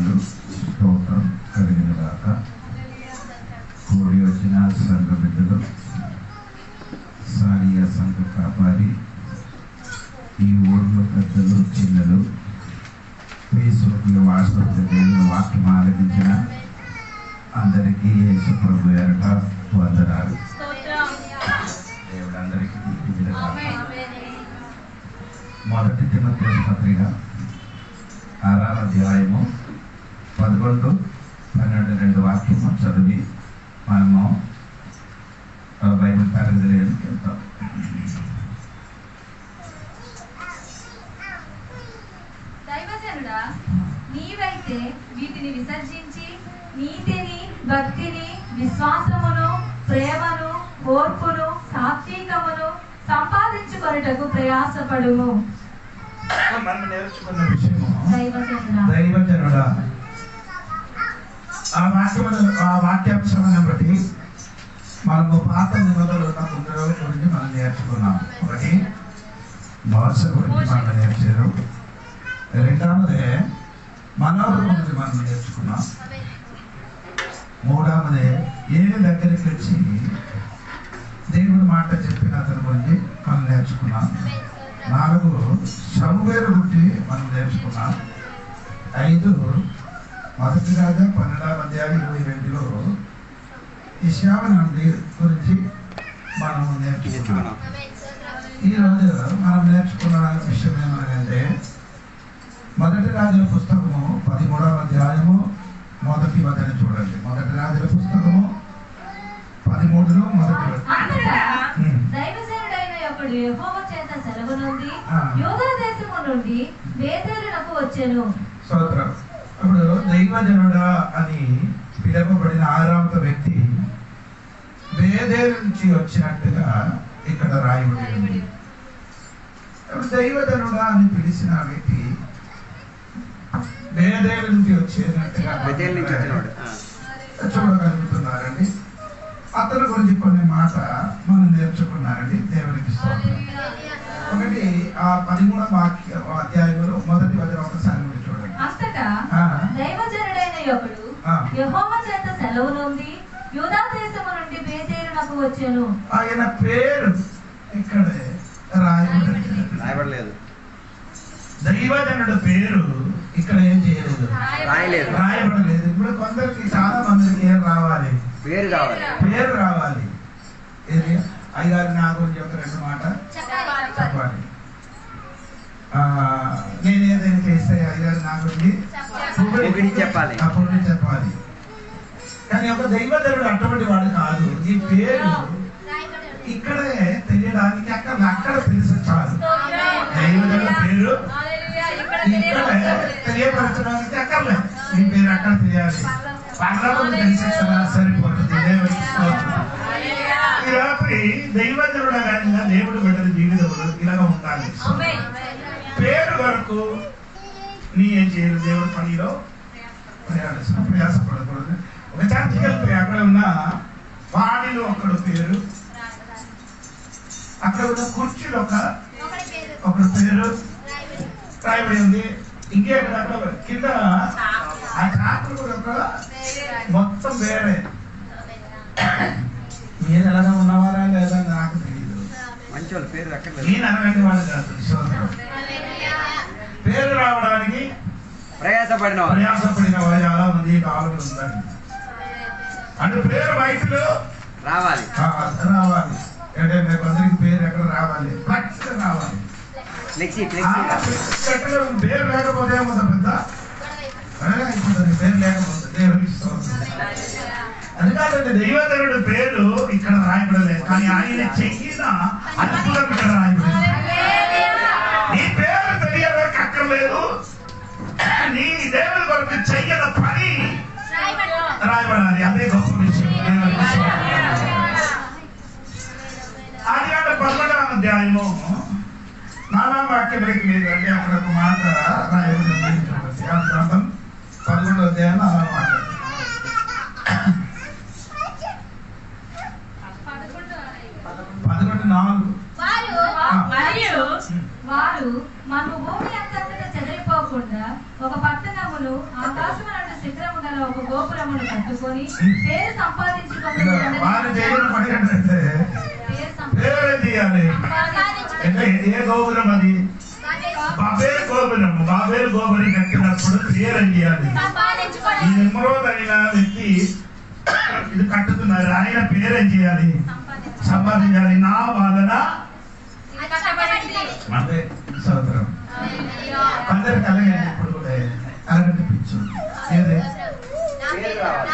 వందనాలు, స్తోత్రం కలిగిన దాకా కూడి వచ్చిన సంఘ బిడ్డలు, స్థానిక సంఘ కాపాడి, ఈ ఊళ్ళో పెద్దలు, చిన్నలు, ఫేస్బుక్లో, వాట్సాప్లో దేవుని వాక్యం ఆలకించిన అందరికీ యేసు ప్రభు ఎరట వందనాలు. దేవుడు అందరికీ మొదటి తిమోథెయుసు పత్రిక 6వ అధ్యాయము 11, 12 వాక్యము చదివి మనము బైబిల్ తరగతిలోకి వెళ్తాం. దైవజనుడా, నీవైతే వీటిని విసర్జించి నీతిని, భక్తిని, విశ్వాసమును, ప్రేమను, ఓర్పును, సాత్వికమును సంపాదించుకొనుటకు ప్రయాసపడుము. మనం నేర్చుకున్న విషయము దైవజనుడా, ఆ వాక్యాంశాలను బట్టి మనము పాత నిబంధనల గురించి మనం నేర్చుకున్నాం. ఒకటి మోస గురించి మనం నేర్చారు. రెండవది మనోహర గురించి మనం నేర్చుకున్నాం. మూడవది ఏమి దగ్గరికి వచ్చి దేవుడి మాట చెప్పిన అతని గురించి మనం నేర్చుకున్నాం. 4 సమూయేలు గురించి మనం నేర్చుకున్నాం. 5 మొదటి రాజా 12వ అధ్యాయం 22లో యెషయా గురించి మనం నేర్చుకున్నాం. ఈరోజు మనం నేర్చుకున్న విషయం ఏమనగా మొదటి రాజుల పుస్తకము 13వ అధ్యాయము 1వ వచనం చూడండి. మొదటి రాజుల పుస్తకము 13లో 1వ వచనం. దైవజనుడైన ఒకడు యెహోవా చేత సెలవు నుండి యూదా దేశము నుండి బేతేలునకు వచ్చెను. స్తోత్రం. ఇప్పుడు దైవజనుడా అని పిలువబడిన 6వ వ్యక్తి బేతేలు నుంచి వచ్చినట్టుగా ఇక్కడ రాయబడి ఉంది. ఇప్పుడు దైవజనుడా అని పిలిచిన వ్యక్తి బేతేలు నుంచి వచ్చేటట్టుగా చూడగలుగుతున్నారండి. అతని గురించి కొన్ని మాట మనం నేర్చుకున్నారండి. దేవునికి స్తోత్రం. ఒకటి ఆ 13వ అధ్యాయంలో 1వ వచనం ఒకసారి మీరు చూడండి. అంతటా దైవజనుడైన ఒకడు యెహోవా చేత సెలవు నుండి యూదా దేశము నుండి బేతేలునకు వచ్చెను. ఆయన పేరు ఇక్కడ రాయబడలేదు. దైవజనుడు పేరు ఇక్కడ ఏం చేయలేదు, రాయబడలేదు. ఇప్పుడు కొందరికి, చాలా మందికి ఏం రావాలి, పేరు రావాలి. ఏది అయ్యగారు నా గురించి ఒక 2 మాట చెప్పాలి. నేను ఏదైనా చేస్తే అయ్యగారు నా గురించి చెప్పాలి. కానీ ఒక దైవజనుడు అటువంటి వాడు కాదు. ఈ పేరు ఇక్కడే తెలియడానికి అక్కడ తెలిసి చాలు. దైవజనుడు పేరు ఇక్కడ తెలియపరచడానికి అక్కర్లేదు. మీ పేరు అక్కడ తెలియాలి, పర్లోకం తెలిసి సరిపోతుంది. దేవుడికి స్తోత్రం. ఈ రాత్రి దైవజనుడు కానీ దేవుడు బిడ్డల జీవితంలో ఇలాగ ఉండాలి. పేరు వరకు నీ ఏం చేయరు. దేవుడి పనిలో ప్రయాసపడకూడదు. ఒక చర్చికి వెళ్తే అక్కడ ఉన్న వాడిలో ఒకడు పేరు, అక్కడ ఉన్న కుర్చీలో ఒకడు పేరు రాయబడి ఉంది. ఇంకే కింద ఆ చాకులు కూడా మొత్తం వేరే. మీరు ఎలాగా ఉన్నవారా లేదా నాకు తెలియదు. నేను అనగానే వాళ్ళు కాదు. పేరు రావడానికి ప్రయాసపడిన వాళ్ళు చాలా మంది కాలం ఉందండి. అంటే పేరు వయసులో రావాలి. అంటే మీకు అందరికి పేరు ఎక్కడ రావాలి, రావాలి. పేరు లేకపోతే ఏమవుతా పెద్ద పేరు లేకపోతే దేవునికి అందుకంటే దైవజనుడు పేరు ఇక్కడ రాయబడలేదు. కానీ ఆయన చెయ్యిన అద్భుతం ఇక్కడ రాయబడింది. నీ పేరు తెలియడానికి అక్కర్లేదు. నీ దేవుడి కొరకు చెయ్యన పని రాయబడాలి. అదే గొప్ప విషయం. ఆదికాండం 11వ అధ్యాయము 4వ వాక్యం లేదు అంటే అక్కడ ఒక మాట రాయబడింది. ఆదికాండం 11వ అధ్యాయం 4వ వాక్యం. వారు మన భూమి అంతటా చెదిరిపోకుండా ఒక పట్టణమును ఆకాశమున శిఖరము గల ఒక గోపురమును కట్టుకొని పేరు సంపాదించుకొని ఏ గోపురం అది? బాబేలు గోపురం. బాబేలు గోపురం కట్టినప్పుడు పేరు చేయాలి. ఈ నిమ్రోద్ అయిన వ్యక్తి ఇది కట్టుతున్నారు, ఆయన పేరేం చేయాలి? సంపాదించాలి. నా వలన అంటే సోదరం అందరికి అలాగే ఇప్పుడు కూడా అలగనిపించు. ఏదే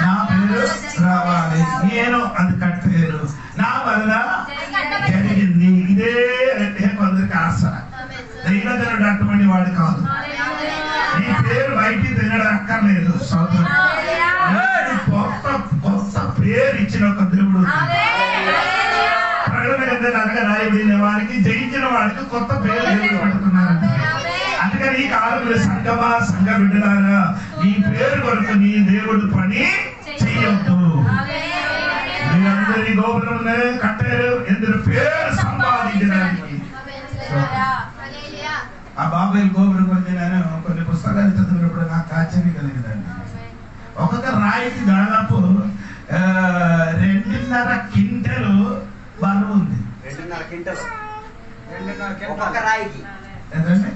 నా పేరు రావాలి, నేను అది కట్టలేరు, నా వలన జరిగింది. ఇదే కొందరికి ఆశ. దైవజనుడు అటువంటి వాడు కాదు. నీ పేరు బయటికి తినడం అక్కర్లేదు. సోదరం కొత్త కొత్త పేరు ఇచ్చిన ఒక దేవుడు. ప్రకటన రాయబడిన వారికి, జయించిన వారికి కొత్త పేరు దేవుడు పెడుతున్నారంటే. అందుకని ఈ కాలంలో సంగమా సంఘ బిడ్డలారా, నీ పేరు కొరకు నీ దేవుడు పని చెయ్యొద్దు. మీరందరి గోపురం కట్టారు ఎందుకు? పేరు సంపాదించడానికి. ఆ బాబాయ్ గోపురం గురించి నేను కొన్ని పుస్తకాలు చదివినప్పుడు నాకు ఆశ్చర్యం కలిగిందండి. ఒక్కొక్క రాయికి దాదాపు 2.5 క్వింటలు బరువు ఉంది. 2.5 క్వింటలు ఒక్కొక్క రాయికి. ఏంటండి?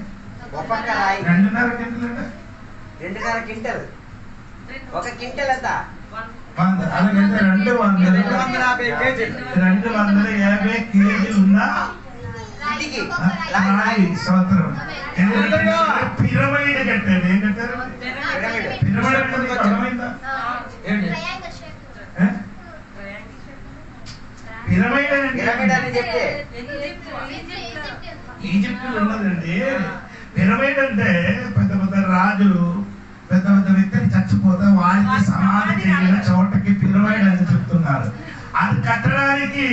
ఒక్కొక్క రాయి 2.5 క్వింటలు అంటే 2.5 క్వింటల్. ఒక క్వింటల్ ఎంత? 100. అలాగే 250 కేజీలు ఉన్న రాయి. స్తోత్రం. పిరమిడ్ కట్టాడు. ఏం కట్టారు? పిరమిడ్ అంటే మీకు అర్థమైందా? ఏంటి పిరమిడ్ అని చెప్తే ఈజిప్ట్ ఉన్నదండి. పిరమిడ్ అంటే పెద్ద పెద్ద రాజులు, పెద్ద పెద్ద వ్యక్తులు చచ్చిపోతే వారికి సమాధి చేయని చోటకి పిరమిడ్ అని చెప్తున్నారు. అది కట్టడానికి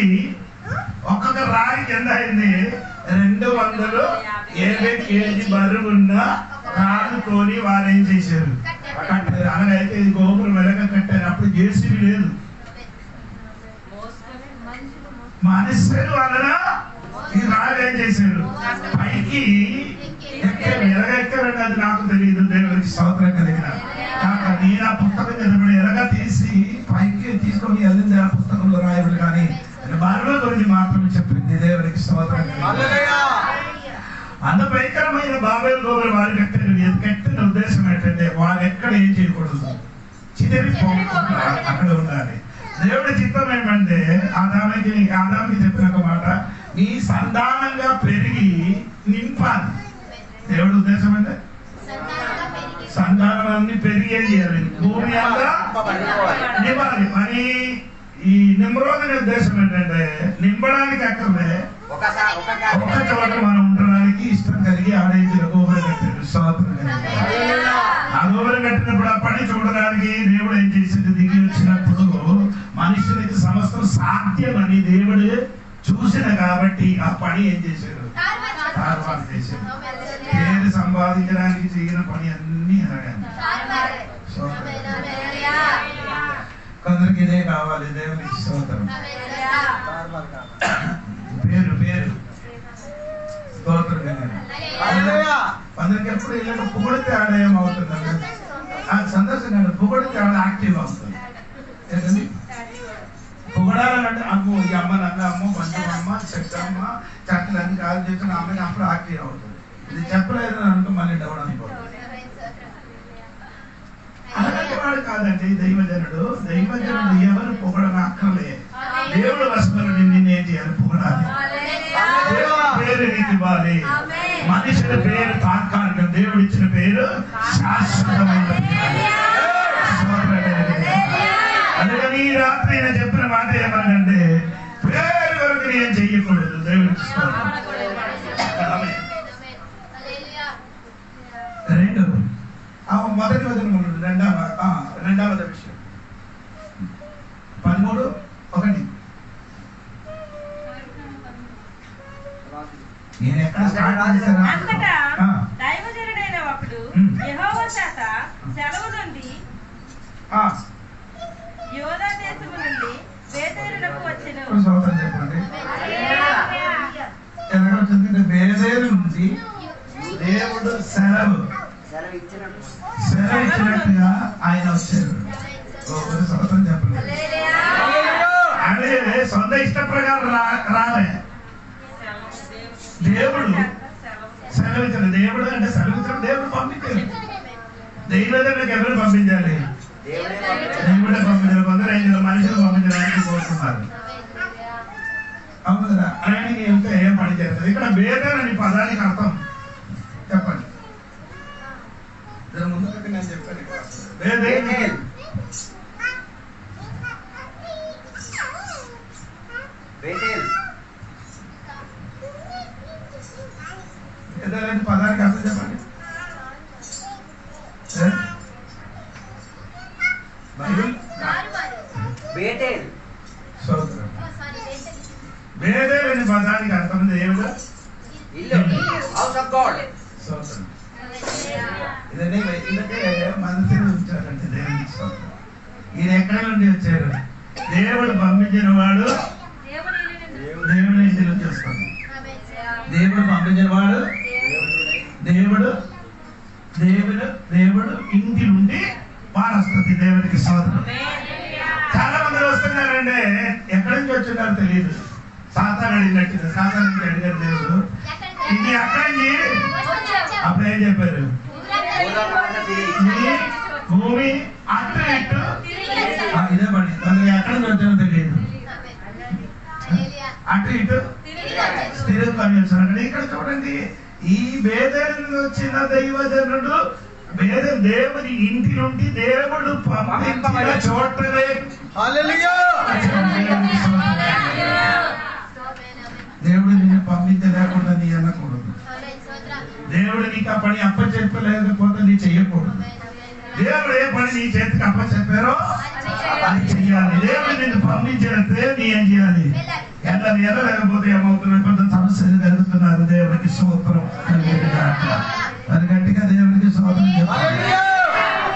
ఒక్కొక్క రాయికి ఎంత అయింది? 250 కేజీ బరువు ఉన్న రాళ్ళతోని వారు ఏం చేశారు? కట్టారు. అలాగైతే ఇది గోపురం వెనక కట్టారు. అప్పుడు జేసీబీ లేదు. మనుషులు వలన ఈ రాళ్ళు ఏం చేశారు? పైకి ఎక్కారు. ఎలాగెక్కారండి అది నాకు తెలియదు. దేవుడికి స్తోత్రం కలిగిన నేను ఆ పుస్తకం చదివిన ఎలాగా తీసి పైకి తీసుకొని వెళ్ళింది ఆ పుస్తకంలో రాయబడి. కానీ బరువు గురించి మాత్రమే చెప్పింది. దేవుడికి స్తోత్రం. అంత భయంకరమైన బాబేలు గోపురం వారు కట్టారు. కట్టిన ఉద్దేశం ఏంటంటే వారు ఎక్కడ ఏం చేయకూడదు, చిదిరిపోకుండా అక్కడ ఉండాలి. దేవుడి చిత్తం ఏమంటే ఆదాముకి చెప్పిన ఒక మాట, నీ సంతానంగా పెరిగి నింపాలి. దేవుడి ఉద్దేశం అంటే సంతానం అన్ని పెరిగి ఏం చేయాలి? భూమి అంతా నింపాలి. మరి ఈ నిమ్రోధని ఉద్దేశం ఏంటంటే నింపడానికి అక్కర్లే, ఒక చోట మనం ఉండడానికి ఇష్టం కలిగి ఆడేంచిన గోపురం కట్టాడు. స్తోత్రం. ఆ గోపురం కట్టినప్పుడు ఆ పని చూడడానికి దేవుడు ఏం చేసింది? దిగి వచ్చినప్పుడు మనుషులకి సమస్తం సాధ్యమని దేవుడు చూసిన కాబట్టి ఆ పని ఏం చేశాడు? తారుమారు చేశాడు. పేరు సంపాదించడానికి చేయని పని అన్ని అలాగండి. కొందరికి ఇదే కావాలి. దేవునికి స్తోత్రం. పేరు పేరు స్తోత్రం. కొందరికి ఎప్పుడు ఇళ్ళలో పొగిడితే ఆదాయం అవుతుందండి. సందర్శన పొగిడితే ఆడ యాక్టివ్ అవుతుంది. పొగడాలంటే అమ్మో ఈ అమ్మ నల్ల అమ్మ బంధువమ్మ చెట్టమ్మ చట్టలు అన్ని కాదు చేసిన అమ్మని అప్పుడు యాక్టివ్ అవుతుంది. ఇది చెప్పలేదు అంటూ మళ్ళీ డౌన్ అయిపోతుంది. అలాంటి వాడు కాదండి దైవజనుడు. దైవజనుడు ఎవరు పొగడని అక్కర్లే. దేవుడు వస్తువులు నిన్నేం చేయాలి? పొగడాలి. దేవుడి పేరు నీకు ఇవ్వాలి. మనుషుల పేరు తాత్కాలికం, దేవుడు ఇచ్చిన పేరు శాశ్వతమైన. అందుకని ఈ రాత్రి నేను చెప్పిన మాట ఏమనంటే పేరు వరకు నేను చెయ్యకూడదు. దేవుడికి రెండవది మొదటి వచనం, రెండవది విషయం 13:1. నేను ఎక్కడ స్టార్ట్ చేశాను? దైవజనుడైన ఒకడు యెహోవా చేత సెలవు నుండి యోదా దేశము నుండి బేతేలునకు వచ్చెను. చెప్పండి. ఎక్కడ వచ్చిందంటే బేతేలు నుంచి దేవుడు సెలవు ఇచ్చినట్టుగా ఆయన వచ్చారు. సంవత్సరం చెప్పలేదు. అదే సొంత ఇష్ట ప్రకారం రాలే. దేవుడు సెలవించాడు. దేవుడు అంటే సెలవించాడు. దేవుడు పంపించాడు. దైవజనులకు ఎవరు పంపించాలి? దేవుడే పంపించాలి. కొందరు ఏం చేయాలి? మనుషులు పంపించడానికి కోరుతున్నారు. అవును కదా? అలాంటి వెళ్తే ఏం పని చేస్తుంది? ఇక్కడ బేతేల్ అనే పదానికి అర్థం చెప్పండి. ముందు నేను చెప్పాను. బేతేల్ పదానికి అర్థం చెప్పండి. బేతేల్ అనే పదానికి అర్థం దేవుడు ఇదంటే మనసు ఉంచారంటే దేవునికి స్తోత్రం. ఈయన ఎక్కడ నుండి వచ్చారు? దేవుడు పంపించిన వాడు దేవుడి ఇంటి నుంచి వస్తాడు. దేవుడు పంపించిన వాడు దేవుడు ఇంటి నుండి వాడు వస్తుంది. దేవుడికి స్తోత్రం. చాలా మంది వస్తున్నారంటే ఎక్కడి నుంచి వచ్చినారో తెలియదు. సాతాను అడిగినట్టు సాతాను అడిగారు దేవుడు ఇది అక్కడి నుంచి. అప్పుడు ఏం చెప్పారు? భూమి అటు ఇటు ఇదే పడి మనకి ఎక్కడి నుంచి వచ్చారో తెలియదు. అటు ఇటు స్థిరత్వాన్ని వచ్చారు. ఇక్కడ చూడండి, ఈ బేతేలు వచ్చిన దైవజనుడు దేవుని ఇంటి నుండి దేవుడు పంపించిన చోటనే దేవుడు నిన్ను పంపించలేకుండా నీ అనకూడదు. దేవుడు నీకు ఆ పని అప్పచెప్పలేకపోతే నీ చెయ్యకూడదు. దేవుడు ఏ పని నీ చేతికి అప్పచెప్పారో అది చెయ్యాలి. దేవుడు నిన్ను పంపించేస్తే నీ ఏం చేయాలి? లేకపోతే ఏమవుతుంది? కొంత సమస్యలు కలుగుతున్నారు. దేవుడికి స్తోత్రం. అది గట్టిగా దేవుడికి స్తోత్రం చెప్పాలి.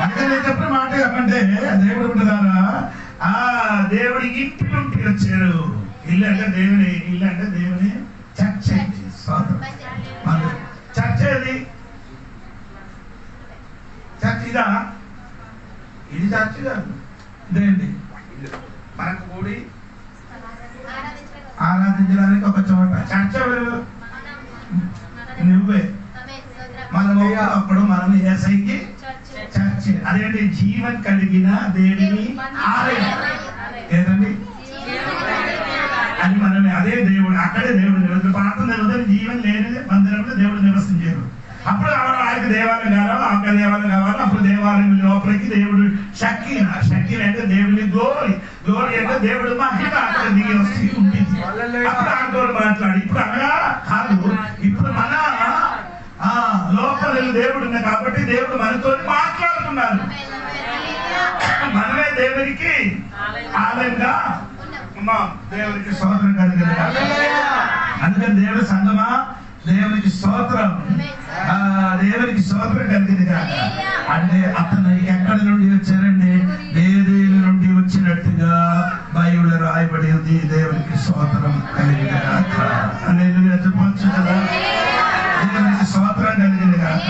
అంటే నేను చెప్పిన మాట ఏమంటే దేవుడు ఉంటున్నారా? ఆ దేవుడి ఇంటి నుండి వచ్చారు. ఇల్లు అంటే దేవుని చర్చ్. చర్చ్ ఏది? చర్చ్ ఇదా? ఇది చర్చ్ కాదు. ఇదేంటి? మనకు కూడి ఆరాధించడానికి ఒక చోట. చర్చ్ ఎవరు? నువ్వే. మనము అప్పుడు మనం యేసయ్యకి చర్చ్. అదేంటి? జీవన్ కలిగిన దేవుని ఆలయం. ఏదండి? అది మనమే. అదే దేవుడు. అక్కడే దేవుడు నివసించారు. పాత నిబంధన జీవన్ లేని మందిరంలో దేవుడు నివసించారు. అప్పుడు ఆయనకు దేవాలయం కావాలి, ఆక దేవాలయం కావాలి. అప్పుడు దేవాలయం లోపలికి దేవుడు శక్తి అంటే దేవుని గ్లోరీ అంటే దేవుడు మహిమ అక్కడ దిగి వస్తూ ఉంటుంది. అప్పుడు ఆటో మాట్లాడి. ఇప్పుడు అనగా కాదు. ఇప్పుడు మన లోపల దేవుడు ఉన్నాయి కాబట్టి దేవుడు మనతో మాట్లాడుతున్నారు. మనమే దేవునికి ఆలయంగా ఉన్నాం. దేవునికి స్తోత్రం కలిగింది. అందుకని దేవుడి సంగమా దేవునికి స్తోత్రం. దేవునికి స్తోత్రం కలిగింది కాదు. అంటే అతను ఎక్కడి నుండి వచ్చారండి? బేతేలు నుండి వచ్చినట్టుగా బైబిల్ రాయబడి ఉంది. దేవునికి స్తోత్రం కలిగింది కాక. చెప్పొచ్చు కదా. దేవునికి స్తోత్రం కలిగింది కాక.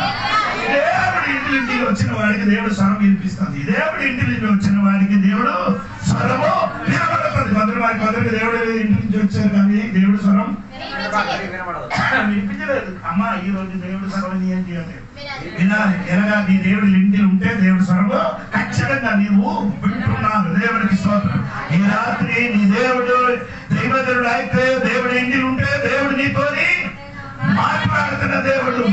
దేవుడి ఇంటి నుండి వచ్చిన వాడికి దేవుడు స్వరం వినిపిస్తుంది. దేవుడి ఇంటి నుండి వచ్చిన వాడికి దేవుడు స్వరము వినబడుతుంది. కొందరికి దేవుడు ఇంటి నుంచి వచ్చారు కానీ దేవుడు స్వరం వినిపించలేదు. అమ్మా ఈ రోజు దేవుడు స్వరం ఏం చేయాలి? వినాలి. ఎలాగా? నీ దేవుడి ఇంటి ఉంటే దేవుడు స్వరము ఖచ్చితంగా నీవు వింటున్నావు. దేవుడికి స్తోత్రం. ఈ రాత్రి నీ దేవుడు దైవజనుడు అయితే దేవుడి ఇంటి ఉంటే దేవుడు నీతోని మాట్లాడుతున్న దేవుడు.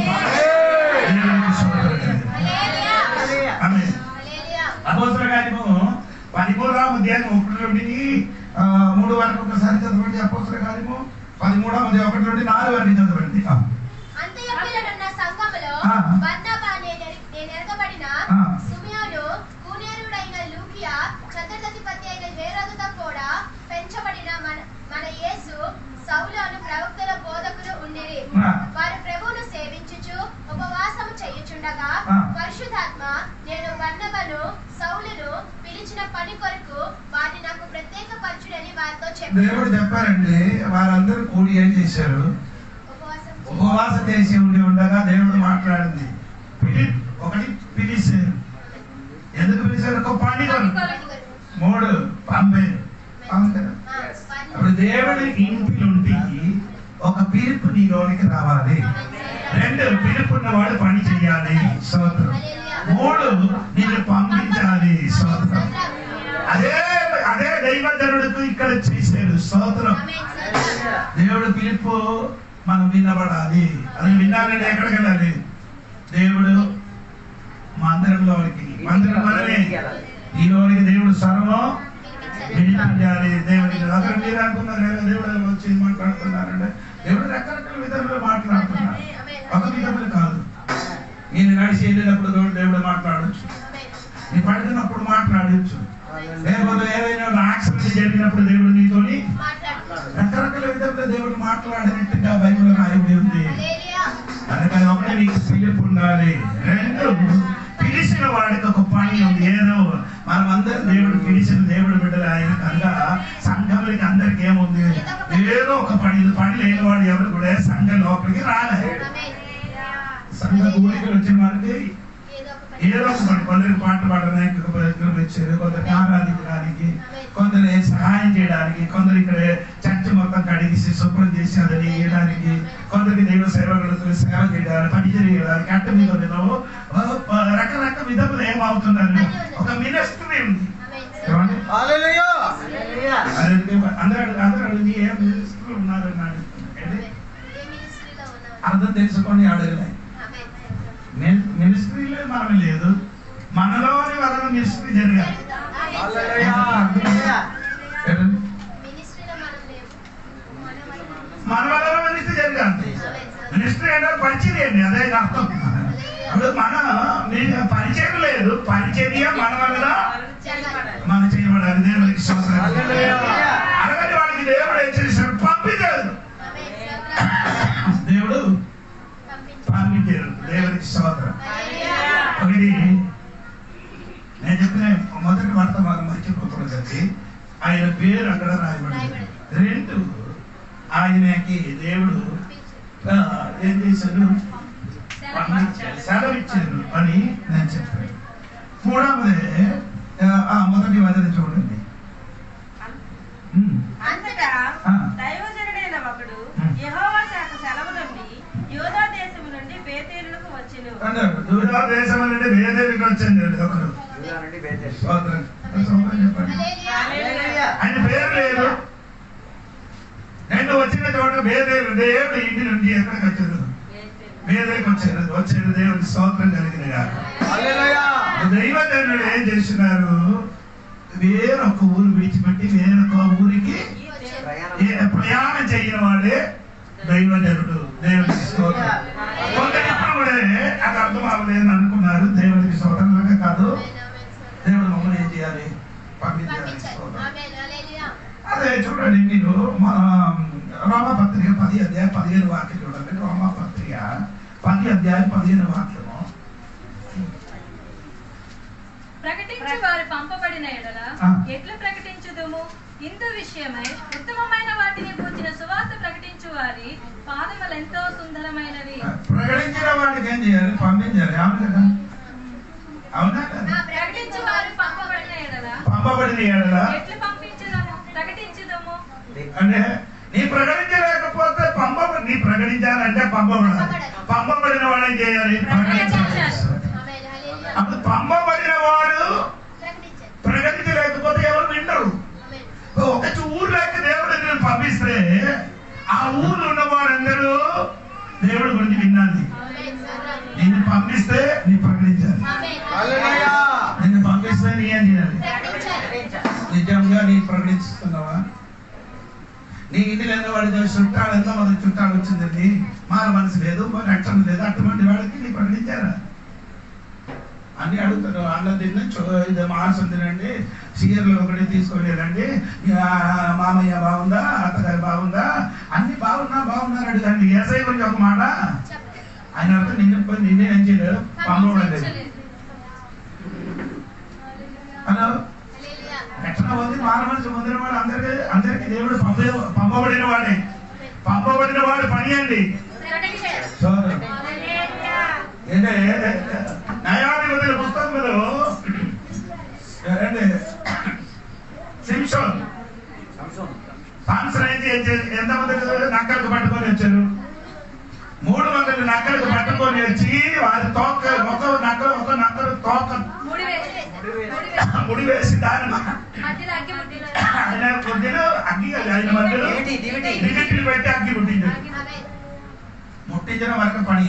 అపోస్తలుల కార్యము 13వ అధ్యాయం 1 నుండి 3 వరకు ఒకసారి చదవండి. అపోస్తలుల కార్యము 13వ అధ్యాయం 1 నుండి 4 వరకు చదవండి. అంతియొక్కయున్న సంఘములో బర్నబా నేనెరగబడిన సిమియోను, కూనేరుడైన లూకియా, చతుర్దశిపతి అయిన హేరోదుతో కూడా పెంచబడిన మన యేసు సౌలు అను ప్రవక్తల బోధకులు ఉండిరి. వారు ప్రభువును సేవించుచు ఉపవాసము చేయుచుండగా పరిశుద్ధాత్మ నేను బర్నబాను సౌలును పిలిచిన పని కొరకు వారిని నాకు ప్రత్యేక పరచుడని వారితో చెప్పారు. దేవుడు చెప్పారండి. వారందరూ కూడి ఏం చేశారు? ఉపవాసం చేసి ఉండగా దేవుడు మాట్లాడింది. ఒకటి పిలిచారు. ఎందుకు పిలిచారు? చేశారు? ఒక పని కొరకు. 3 పంపారు. అప్పుడు దేవుడి ఇంటి నుండి ఒక పిలుపు నీలోనికి రావాలి. 2 పిలుపున్నవాడు పని చెయ్యాలి. స్తోత్రం. 3 నిన్ను పంపించాలి. స్తోత్రం. అదే దైవజనుడికి ఇక్కడ చేశారు. స్తోత్రం. దేవుడు పిలుపు మనం వినబడాలి. అది వినాలంటే ఎక్కడికి వెళ్ళాలి? దేవుడు మందిరంలోనికి, మందిరం మనమే, ఈలోనికి దేవుడు సర్వం వినిపించాలి. దేవుడికి అసలు మీరు అనుకున్నారు దేవుడు వచ్చి మాట్లాడుతున్నారంటే దేవుడు రకరకాల విధంగా మాట్లాడుతున్నారు. ఒక విధములు కాదు. నేను నడిచి వెళ్ళినప్పుడు దేవుడు మాట్లాడచ్చు, నీ పడుతున్నప్పుడు మాట్లాడచ్చు, లేకపోతే ఏదైనా యాక్సిడెంట్ జరిగినప్పుడు దేవుడు నీతోని రకరకాల విధంగా దేవుడు మాట్లాడినట్టుగా బైబిల్ రాయబడి ఉంది. అందుకని ఒకటే నీకు పిలుపు ఉండాలి. 2 పిలిచిన వాడికి ఒక పని ఉంది. ఏదో మనం అందరం దేవుడు పిలిచిన దేవుడు బిడ్డలు ఆయన కనుక సంఘములకి అందరికి ఏముంది? ఏదో ఒక పని. పని లేని వాడు ఎవరు కూడా సంఘం లోపలికి రాలేదు. సంఘ ఊరికి వచ్చిన వారికి ఏదో ఒక పని. కొందరికి పాటలు పాడడానికి వచ్చారు, కొందరికి ఆరాధించడానికి, కొందరు సహాయం చేయడానికి, కొందరు ఇక్కడ చర్చ మొత్తం కడిగిసి శుభ్రం చేసి అది వేయడానికి, కొందరికి దైవ సేవకులకు సేవ చేయడానికి, పని చేయడానికి, అట్ట మీద రకరకాల విధములు ఏమవుతున్నారు. ఒక మినిస్ట్రీ ఉంది. అందరూ ఏ మినిస్ట్రీ ఉన్నారని అర్థం తెలుసుకొని అడగలే. మినిస్ట్రీలో మనం లేదు, మనలోని వలన మినిస్ట్రీ జరగాలి. మన వలన మినిస్ట్రీ జరగాలి. మినిస్ట్రీ అంటే పరిచర్య, అదే అర్థం. అప్పుడు పరిచయం లేదు, పరిచర్య మన వల్ల మనం చేయబడాలి. దేవుడికి అలాగే వాడికి దేవుడు ఏం చేశాడు? పంపించాడు. దేవుడు పంపించారు. దేవుడికి స్తోత్రం. ఒకటి నేను చెప్పిన మొదటి వార్త బాగా మర్చిపోకూడదండి. ఆయన పేరు అక్కడ రాయబడింది. 2 ఆయనకి దేవుడు ఏం చేశాడు? సెలవు ఇచ్చారు అని నేను చెప్పాను. 3వది మొదటి వదిలి చూడండి. అంతటా దైవజనుడైన ఒకడు యెహోవా శాఖ సెలవు నుండి యూదా దేశము నుండి బేతేలుకు వచ్చెను. యూదా దేశం నుండి బేతేలుకు వచ్చింది ఒకరు. ఆయన పేరు లేదు. 2 వచ్చిన చోట బేతేలు, దేవుడు ఇంటి నుండి ఎక్కడికి వచ్చారు? బేతేలుకు వచ్చారు. దేవుడికి స్తోత్రం కలిగినగా. దైవజనుడు ఏం చేస్తున్నారు? వేరొక ఊరు విడిచిపెట్టి వేరొక ఊరికి ప్రయాణం చేయని వాడే దైవజనుడు. దేవుడికి స్తోత్రం. కొందరు కూడా అది అర్థం అవ్వలేదని అనుకున్నారు. దేవుడికి స్తోత్రంగా కాదు, దేవుడు మమ్మల్ని ఏం చేయాలి? పంపించాలి. అదే చూడండి, మీరు మన రోమాపత్రిక 10 అధ్యాయం 15 వాక్యం చూడండి. రోమాపత్రిక 10 అధ్యాయం 15 వాక్యము. ప్రకటించు వారు పంపబడిన ఎడల ఎట్లా ప్రకటించుదుము? ఇందు విషయమై ఉత్తమమైన వాటిని పూచిన సువార్త ప్రకటించు వారి పాదములు ఎంతో సుందరమైనవి. ప్రకటించిన వాడికి ఏం చేయాలి? పంపించాలి. అవును కదా? అవునా కదా? ప్రకటించు వారు పంపబడిన ఎడల ఎట్లా పంపించుదము? ప్రకటించుదము అంటే నీ ప్రకటించలేకపోతే నీ ప్రకటించాలంటే పంపబడిన వాడు ఏం చేయాలి? అప్పుడు పంపబడిన వాడు ప్రకటించలేకపోతే ఎవరు వింటారు? ఒక ఊర్లోకి దేవుడు నేను పంపిస్తే ఆ ఊర్లో ఉన్న వారందరూ దేవుడి గురించి వినాలి. నిన్ను పంపిస్తే నీ ప్రకటించాలి. నిన్ను పంపిస్తే నీ ఏం చేయాలి? నిజంగా నీ ప్రకటిస్తున్నావా? నీ ఇంటిలో ఎన్నో వాడి చుట్టాలు ఎంతో మంది చుట్టాలు వచ్చిందండి, మార మనసు లేదు, రక్షణ లేదు, అటువంటి వాడికి నీ ప్రకటించారా అన్ని అడుగుతారు. అన్నం తిన్న మాంసం తినండి, చీరలు ఒకటి తీసుకోలేదండి, మామయ్య బాగుందా, అత్తగారు బాగుందా, అన్ని బాగున్నారు అడుగుతండి. ఏసై గురించి ఒక మాట ఆయన అర్థం నిన్నే ఏం చేయలేదు, పంపలేదు. హలో, రక్షణ పొంది మాన మనసు పొందిన వాడు అందరికి దేవుడు పంపబడిన వాడు పని అండి. న్యాయాధిపతుల పుస్తకంలో ఎంతమంది నక్కలకు పట్టుకొని వచ్చారు? 300 నక్కలకు పట్టుకొని వచ్చి వారి తోక ఒక నక్కలు తోక ముడి వేసి దాని ఆయన మధ్యలో అగ్గి ఆయన మధ్యలో దివిటీలు పెట్టి అగ్గి ముట్టించడం వరకు పని.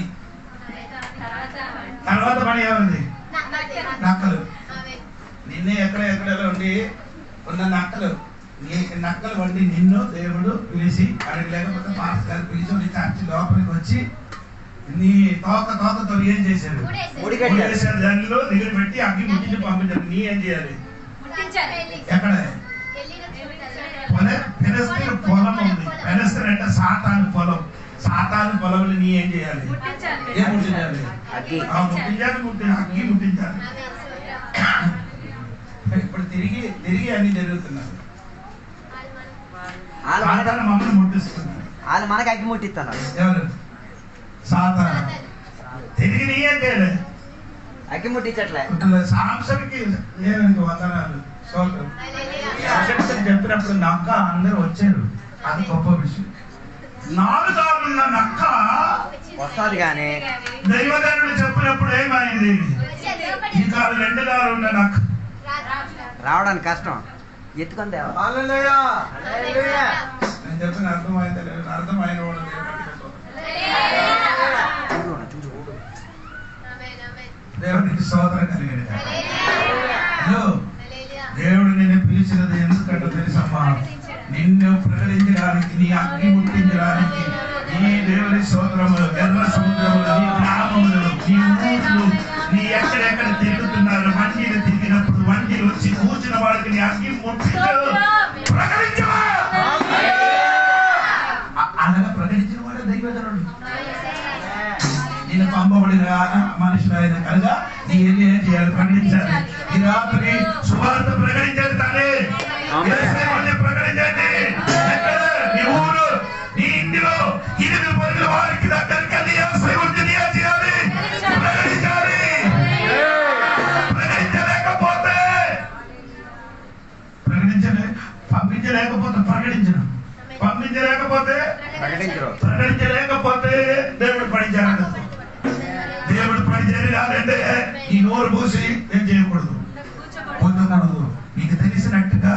తర్వాత పని ఏముంది? నక్కలు. నిన్నే ఎక్కడెక్కడ ఉండి ఉన్న నక్కలు వండి నిన్ను దేవుడు పిలిచి అడిగి లేకపోతే పాస్ గారు పిలిచి నీ చర్చి లోపలికి వచ్చి నీ తోకతో ఏం చేశారు? ముడివేశారు. దానిలో నిగురు పెట్టి అగ్గి ముట్టించి పంపించారు. నీ ఏం చేయాలి? ఎక్కడ? పెనస్తీన్ పొలం ఉంది. పెనస్తీన్ అంటే సాతాను పొలం. సాతాను పొలంలో నీ ఏం చేయాలి? ఏం ముట్టించాలి? అగ్గి ముట్టించాలి. ఇప్పుడు తిరిగి అన్ని జరుగుతున్నారు. మమ్మల్ని ముట్టిస్తున్నారు. వాళ్ళు మనకి అగ్గి ముట్టిస్తున్నారు. ఎవరు? సాతాను. తిరిగి నీ ఏం చేయాలి? అగ్గి ముట్టించట్లే. సాంసన్కి నేను వందనాలు చెప్పినప్పుడు నక్క అందరూ వచ్చారు. అది గొప్ప విషయం. 4 కాళ్ళున్న నక్క వస్తుంది కానీ దైవజనుడు చెప్పినప్పుడు ఏమైంది? ఈ కాలు 2 కాళ్ళు ఉన్న నక్క రావడానికి కష్టం. ఎత్తుకొని తేవాలి. నేను చెప్పిన అర్థమైంది లేదు. అర్థమైన వాడు దేవుడికి స్తోత్రం కలిగింది. దేవుడు నిన్ను పిలిచినది ఎందుకంటే తెలుసమ్మా, నిన్ను ప్రకటించడానికి, నీ అగ్ని ముట్టించడానికి, నీ దేవుని స్తోత్రములు, ఎర్ర సముద్రములు, నీ గ్రామములు, నీ ఊర్లు, నీ ఎక్కడెక్కడ తిరుగుతున్నారు. వండిలు తిరిగినప్పుడు వండిలు వచ్చి కూర్చున్న వాడికి నీ అగ్ని ముట్టించు ప్రకటించవా అనగా ప్రకటించిన వాడే దైవజనుడు. నేను పంపబడిన మనుషులు అయిన కనుక నీ ఏం చేయాలి? ప్రకటించాలి. ఈ రాత్రి సువార్త ప్రకటించాలి. తానే ప్రకటించండి. నీ ఊరు, నీ ఇంటిలో 8 మంది వారికి దగ్గరికి వెళ్ళి చేయాలి, ప్రకటించాలి. పంపించలేకపోతే ప్రకటించడం, ప్రకటించలేకపోతే దేవుడు పని చేయాలి. దేవుడు పని చేయాలంటే ఈ నోరు పూసి ఏం చేయకూడదు, పొందకూడదు. నీకు తెలిసినట్టుగా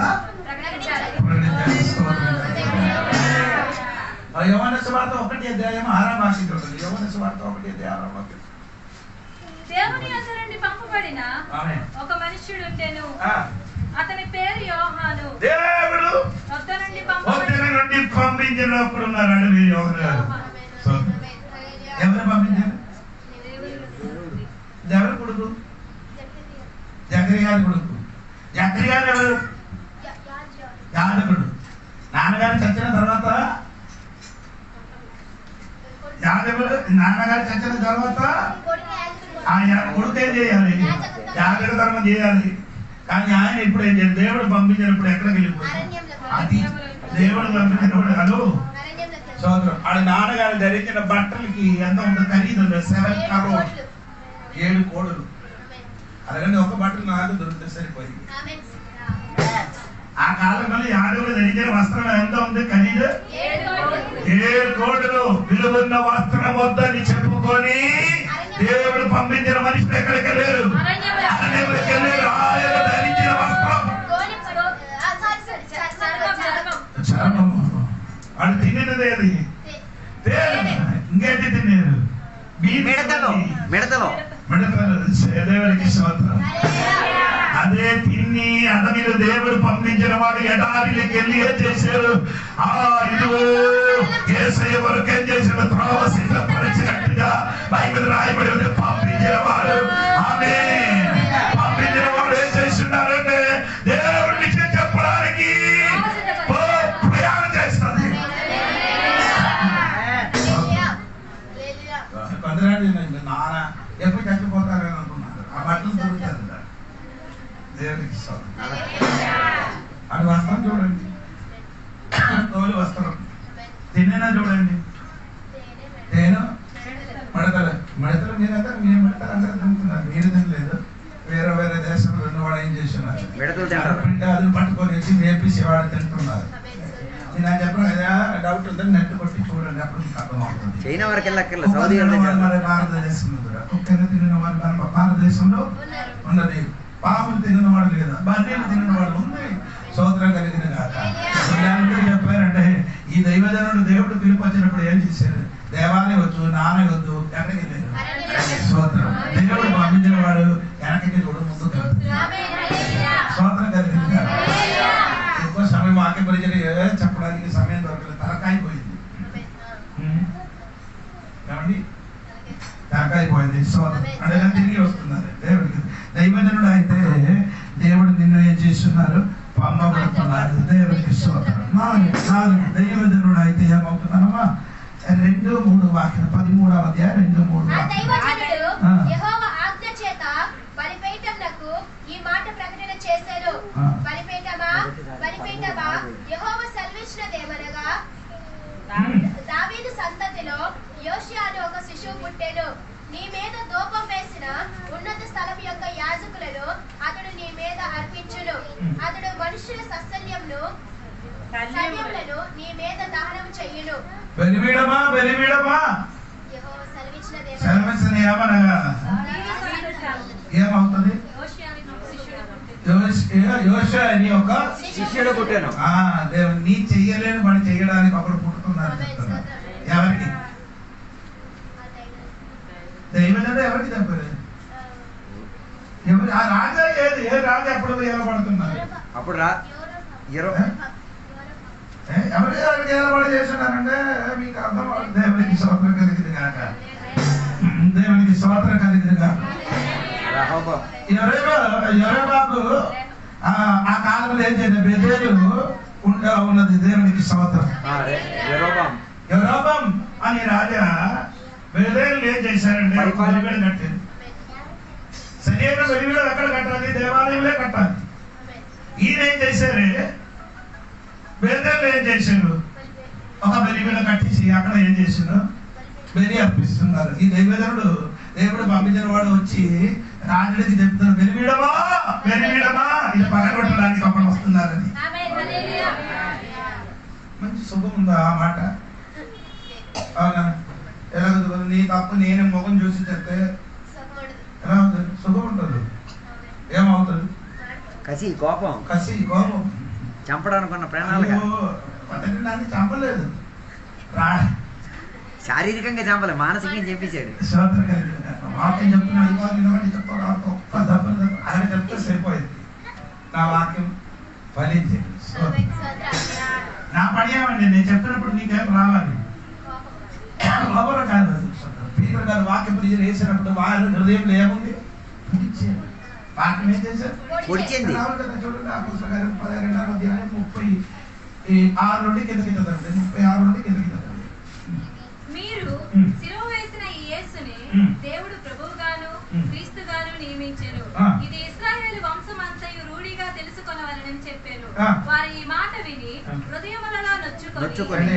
యోహాను సువార్త 1:6 యోహాను సువార్త 1:6. దేవుని యొద్ద నుండి పంపబడిన ఒక మనుష్యుడు ఉండెను. అతని పేరు యోహాను. దేవుడు వద్ద నుండి పంపించినప్పుడు ఉన్నాడు యోహాను. ఎవరు పంపించారు? ఎవరు కొడుకు? జకరియా కొడుకు. జకరియా ఎవరు? యాజకుడు. నాన్నగారు చచ్చిన తర్వాత నాన్నగారు చచ్చిన తర్వాత ఆయన కొడుకు ఏం చేయాలి? యాజక ధర్మం చేయాలి. కానీ ఆయన ఇప్పుడు ఏం చేయాలి? దేవుడు పంపించినప్పుడు ఎక్కడికి వెళ్ళిపోయింది? అది దేవుడు పంపించినప్పుడు హలో సోదరు ఆడ నాన్నగారు ధరించిన బట్టలకి ఎంత ఉంటుంది? ఖరీదు 7 crores, 7 కోడులు. అలాగని ఒక బట్టలు 4 దొరికితే సరిపోయింది. ఆ కాలంలో యాదవులు ధరించిన వస్త్రం ఎంత ఉంది? ఖరీదు 7 కోడులు. విలువన్న వస్త్రం వద్దని చెప్పుకొని దేవుడు పంపించిన మనుషులు ఎక్కడికి వెళ్ళారు? అరణ్యంలోకి వెళ్ళారు. ఆయన ధరించిన వస్త్రం చర్మము. వాడు తిన్నది ఏది? ఇంకేంటి తిన్నారు? మిడతలు. దేవుడికి స్తోత్రం. అదే తిని అతనిలో దేవుడు పంపించిన వాడు ఎడారిలోకి వెళ్ళి ఏం చేశారు? ఇదిగో యేసయ్య వరకు ఏం చేశాడు? త్రోవ సిద్ధపరిచినట్టుగా బైబిల్ రాయబడి ఉంది. పంపించిన వాడు పంపించిన వాడు ఏం చేస్తున్నారంటే దేవుడి విషయం చెప్పడానికి ప్రయాణం చేస్తుంది. కొందరు నాన్న ఎప్పుడు చచ్చిపోతారని అనుకున్నారు. ఆ బట్టలు దొరుకుతారు. దేవుడికి అది వస్త్రం చూడండి, తోలు వస్త్రం. తినేనా చూడండి, నేను మడతలు మీరంతా మీరు మడతలు అందరూ తింటున్నారు. మీరు తినలేదు. వేరే దేశంలో ఉన్నవాడు ఏం చేస్తున్నారు? అది పట్టుకొని వచ్చి వేపేసి వాడు తింటున్నారు. నేను చెప్పిన డౌట్ ఉందని నెట్ కొట్టి చూడండి, అప్పుడు మీకు అర్థమవుతుంది. చైనా వరకు వెళ్ళక్కర్లేదు, కుక్క సౌదీ తినని భారతదేశంలో కూడా కుక్కను తినని వారు మన భారతదేశంలో ఉన్నది. పాములు తినవాడు లేదా, బర్రెలు తినవాడు ఉంది. స్తోత్రం కలిగిన కాక చెప్పారంటే ఈ దైవజనుడు దేవుడు పిలుపొచ్చినప్పుడు ఏం చేశారు? దేవాలయం వచ్చు, నానే వద్దు, ఎక్కడికి వెళ్ళారు? స్తోత్రం. దేవుడు పంపించిన వాడు వెనకకి కూడా ముందుకు స్తోత్రం కలిగిన కాక. ఎక్కువ సమయం వాక్య పరిచర్య చెప్పడానికి సమయం దొరకలేదు, తలకాయిపోయింది. ఏమండి తలకాయిపోయింది. స్తోత్రం. అడగా తిరిగి వస్తున్నారు దేవుడికి. దైవజనుడు అయితే దేవుడు నిన్ను ఏం చేస్తున్నారు? పంపబడుతున్నారు. దేవుడికి స్తోత్రం. నాలుగు దైవజనుడు అయితే ఏమవుతున్నామా? 2-3 వాక్యం 13వ అధ్యాయం 2-3 యెహోవా ఆజ్ఞ చేత బలిపీఠమునకు ఈ మాట ప్రకటన చేశారు. బలిపీఠమా యెహోవా సెలవిచ్చినదేమనగా, దావీదు సంతతిలో యోషియా అనే ఒక శిశువు పుట్టెను. నీ మీద ధూపం వేసిన ఉన్నత స్థలం యొక్క యాజకులను అతడు నీ మీద అర్పించును. అతడు మనుషుల సస్యములను నీ మీద దహనం చెయ్యును. బలిపీఠమా యెహోవా సెలవిచ్చిన ఏమనగా ఏమవుతుంది? యోషియా అని ఒక శిష్యుడు పుట్టాను. దేవుడు నీ చెయ్యలేని పని చెయ్యడానికి ఒకడు పుట్టుతున్నారు. ఎవరికి? దైవజనుడు ఎవరికి చెప్పారు? ఎవరు? ఆ రాజా ఏది? ఏ రాజా అప్పుడు ఏలబడుతున్నారు? అప్పుడు ఎవరికి ఏలబడి చేస్తున్నారంటే మీకు అర్థం. దేవునికి స్తోత్రం కలిగింది కాక. దేవునికి స్తోత్రం కలిగింది కాక. యెహోవాకు ఆ కాలంలో ఏం చేయాలి? బెతేలు ఉన్నది. దేవునికి స్తోత్రం. యెరోబాం అని రాజా బెతేలు ఏం చేశారంటే బలిపీఠం కట్టారు. సరైన బలిపీఠం ఎక్కడ కట్టాలి? దేవాలయంలో కట్టాలి. ఈయన ఏం చేశారు? బెతేలు ఏం చేశారు? ఒక బలిపీఠం కట్టించి అక్కడ ఏం చేశారు? బలి అర్పిస్తున్నారు. ఈ దైవజనుడు దేవుడు పంపించిన వాడు వచ్చి రాజుడికి చెప్తున్నారు, బలిపీఠమా ఇది పగలగొట్టడానికి అప్పుడు వస్తున్నారని. మంచి సుఖం ఉందా ఆ మాట? అవునా? ఎలా నీ తప్పు నేను ముఖం చూసి చెప్తే ఎలా అవుతుంది? సుఖం ఉంటుంది. ఏమవుతుంది? కసి కోపం చంపడానుకున్న ప్రణాళిక. పట్టడానికి చంపలేదు, శారీరకంగా చంపలే, మానసికంగా చెప్పించాడు. వాక్యం చెప్తున్నా ఆయన చెప్తే సరిపోయింది. నా వాక్యం ఫలించింది. నా పని ఏమండి? నేను చెప్పినప్పుడు నీకేం రావాలి? లోపల కాదు. పీటర్ గారు వాక్య పరిచయం వేసినప్పుడు వారి హృదయంలో ఏముంది? వాక్యం ఏం చేశారు? పొడిచింది. చూడండి ఆ పుస్తకాలు 12వ అధ్యాయం 36 నుండి కిందకి చదవండి. 36 నుండి కిందకి చదవండి. మీరు శిలువ వేసిన ఈ యేసుని దేవుడు ప్రభువుగాను క్రీస్తుగాను నియమించెను. ఇది ఇశ్రాయేలు వంశమంతయు రూఢిగా తెలుసుకొనవలెనని చెప్పాను. వారు ఈ మాట విని హృదయములలో నొచ్చుకొని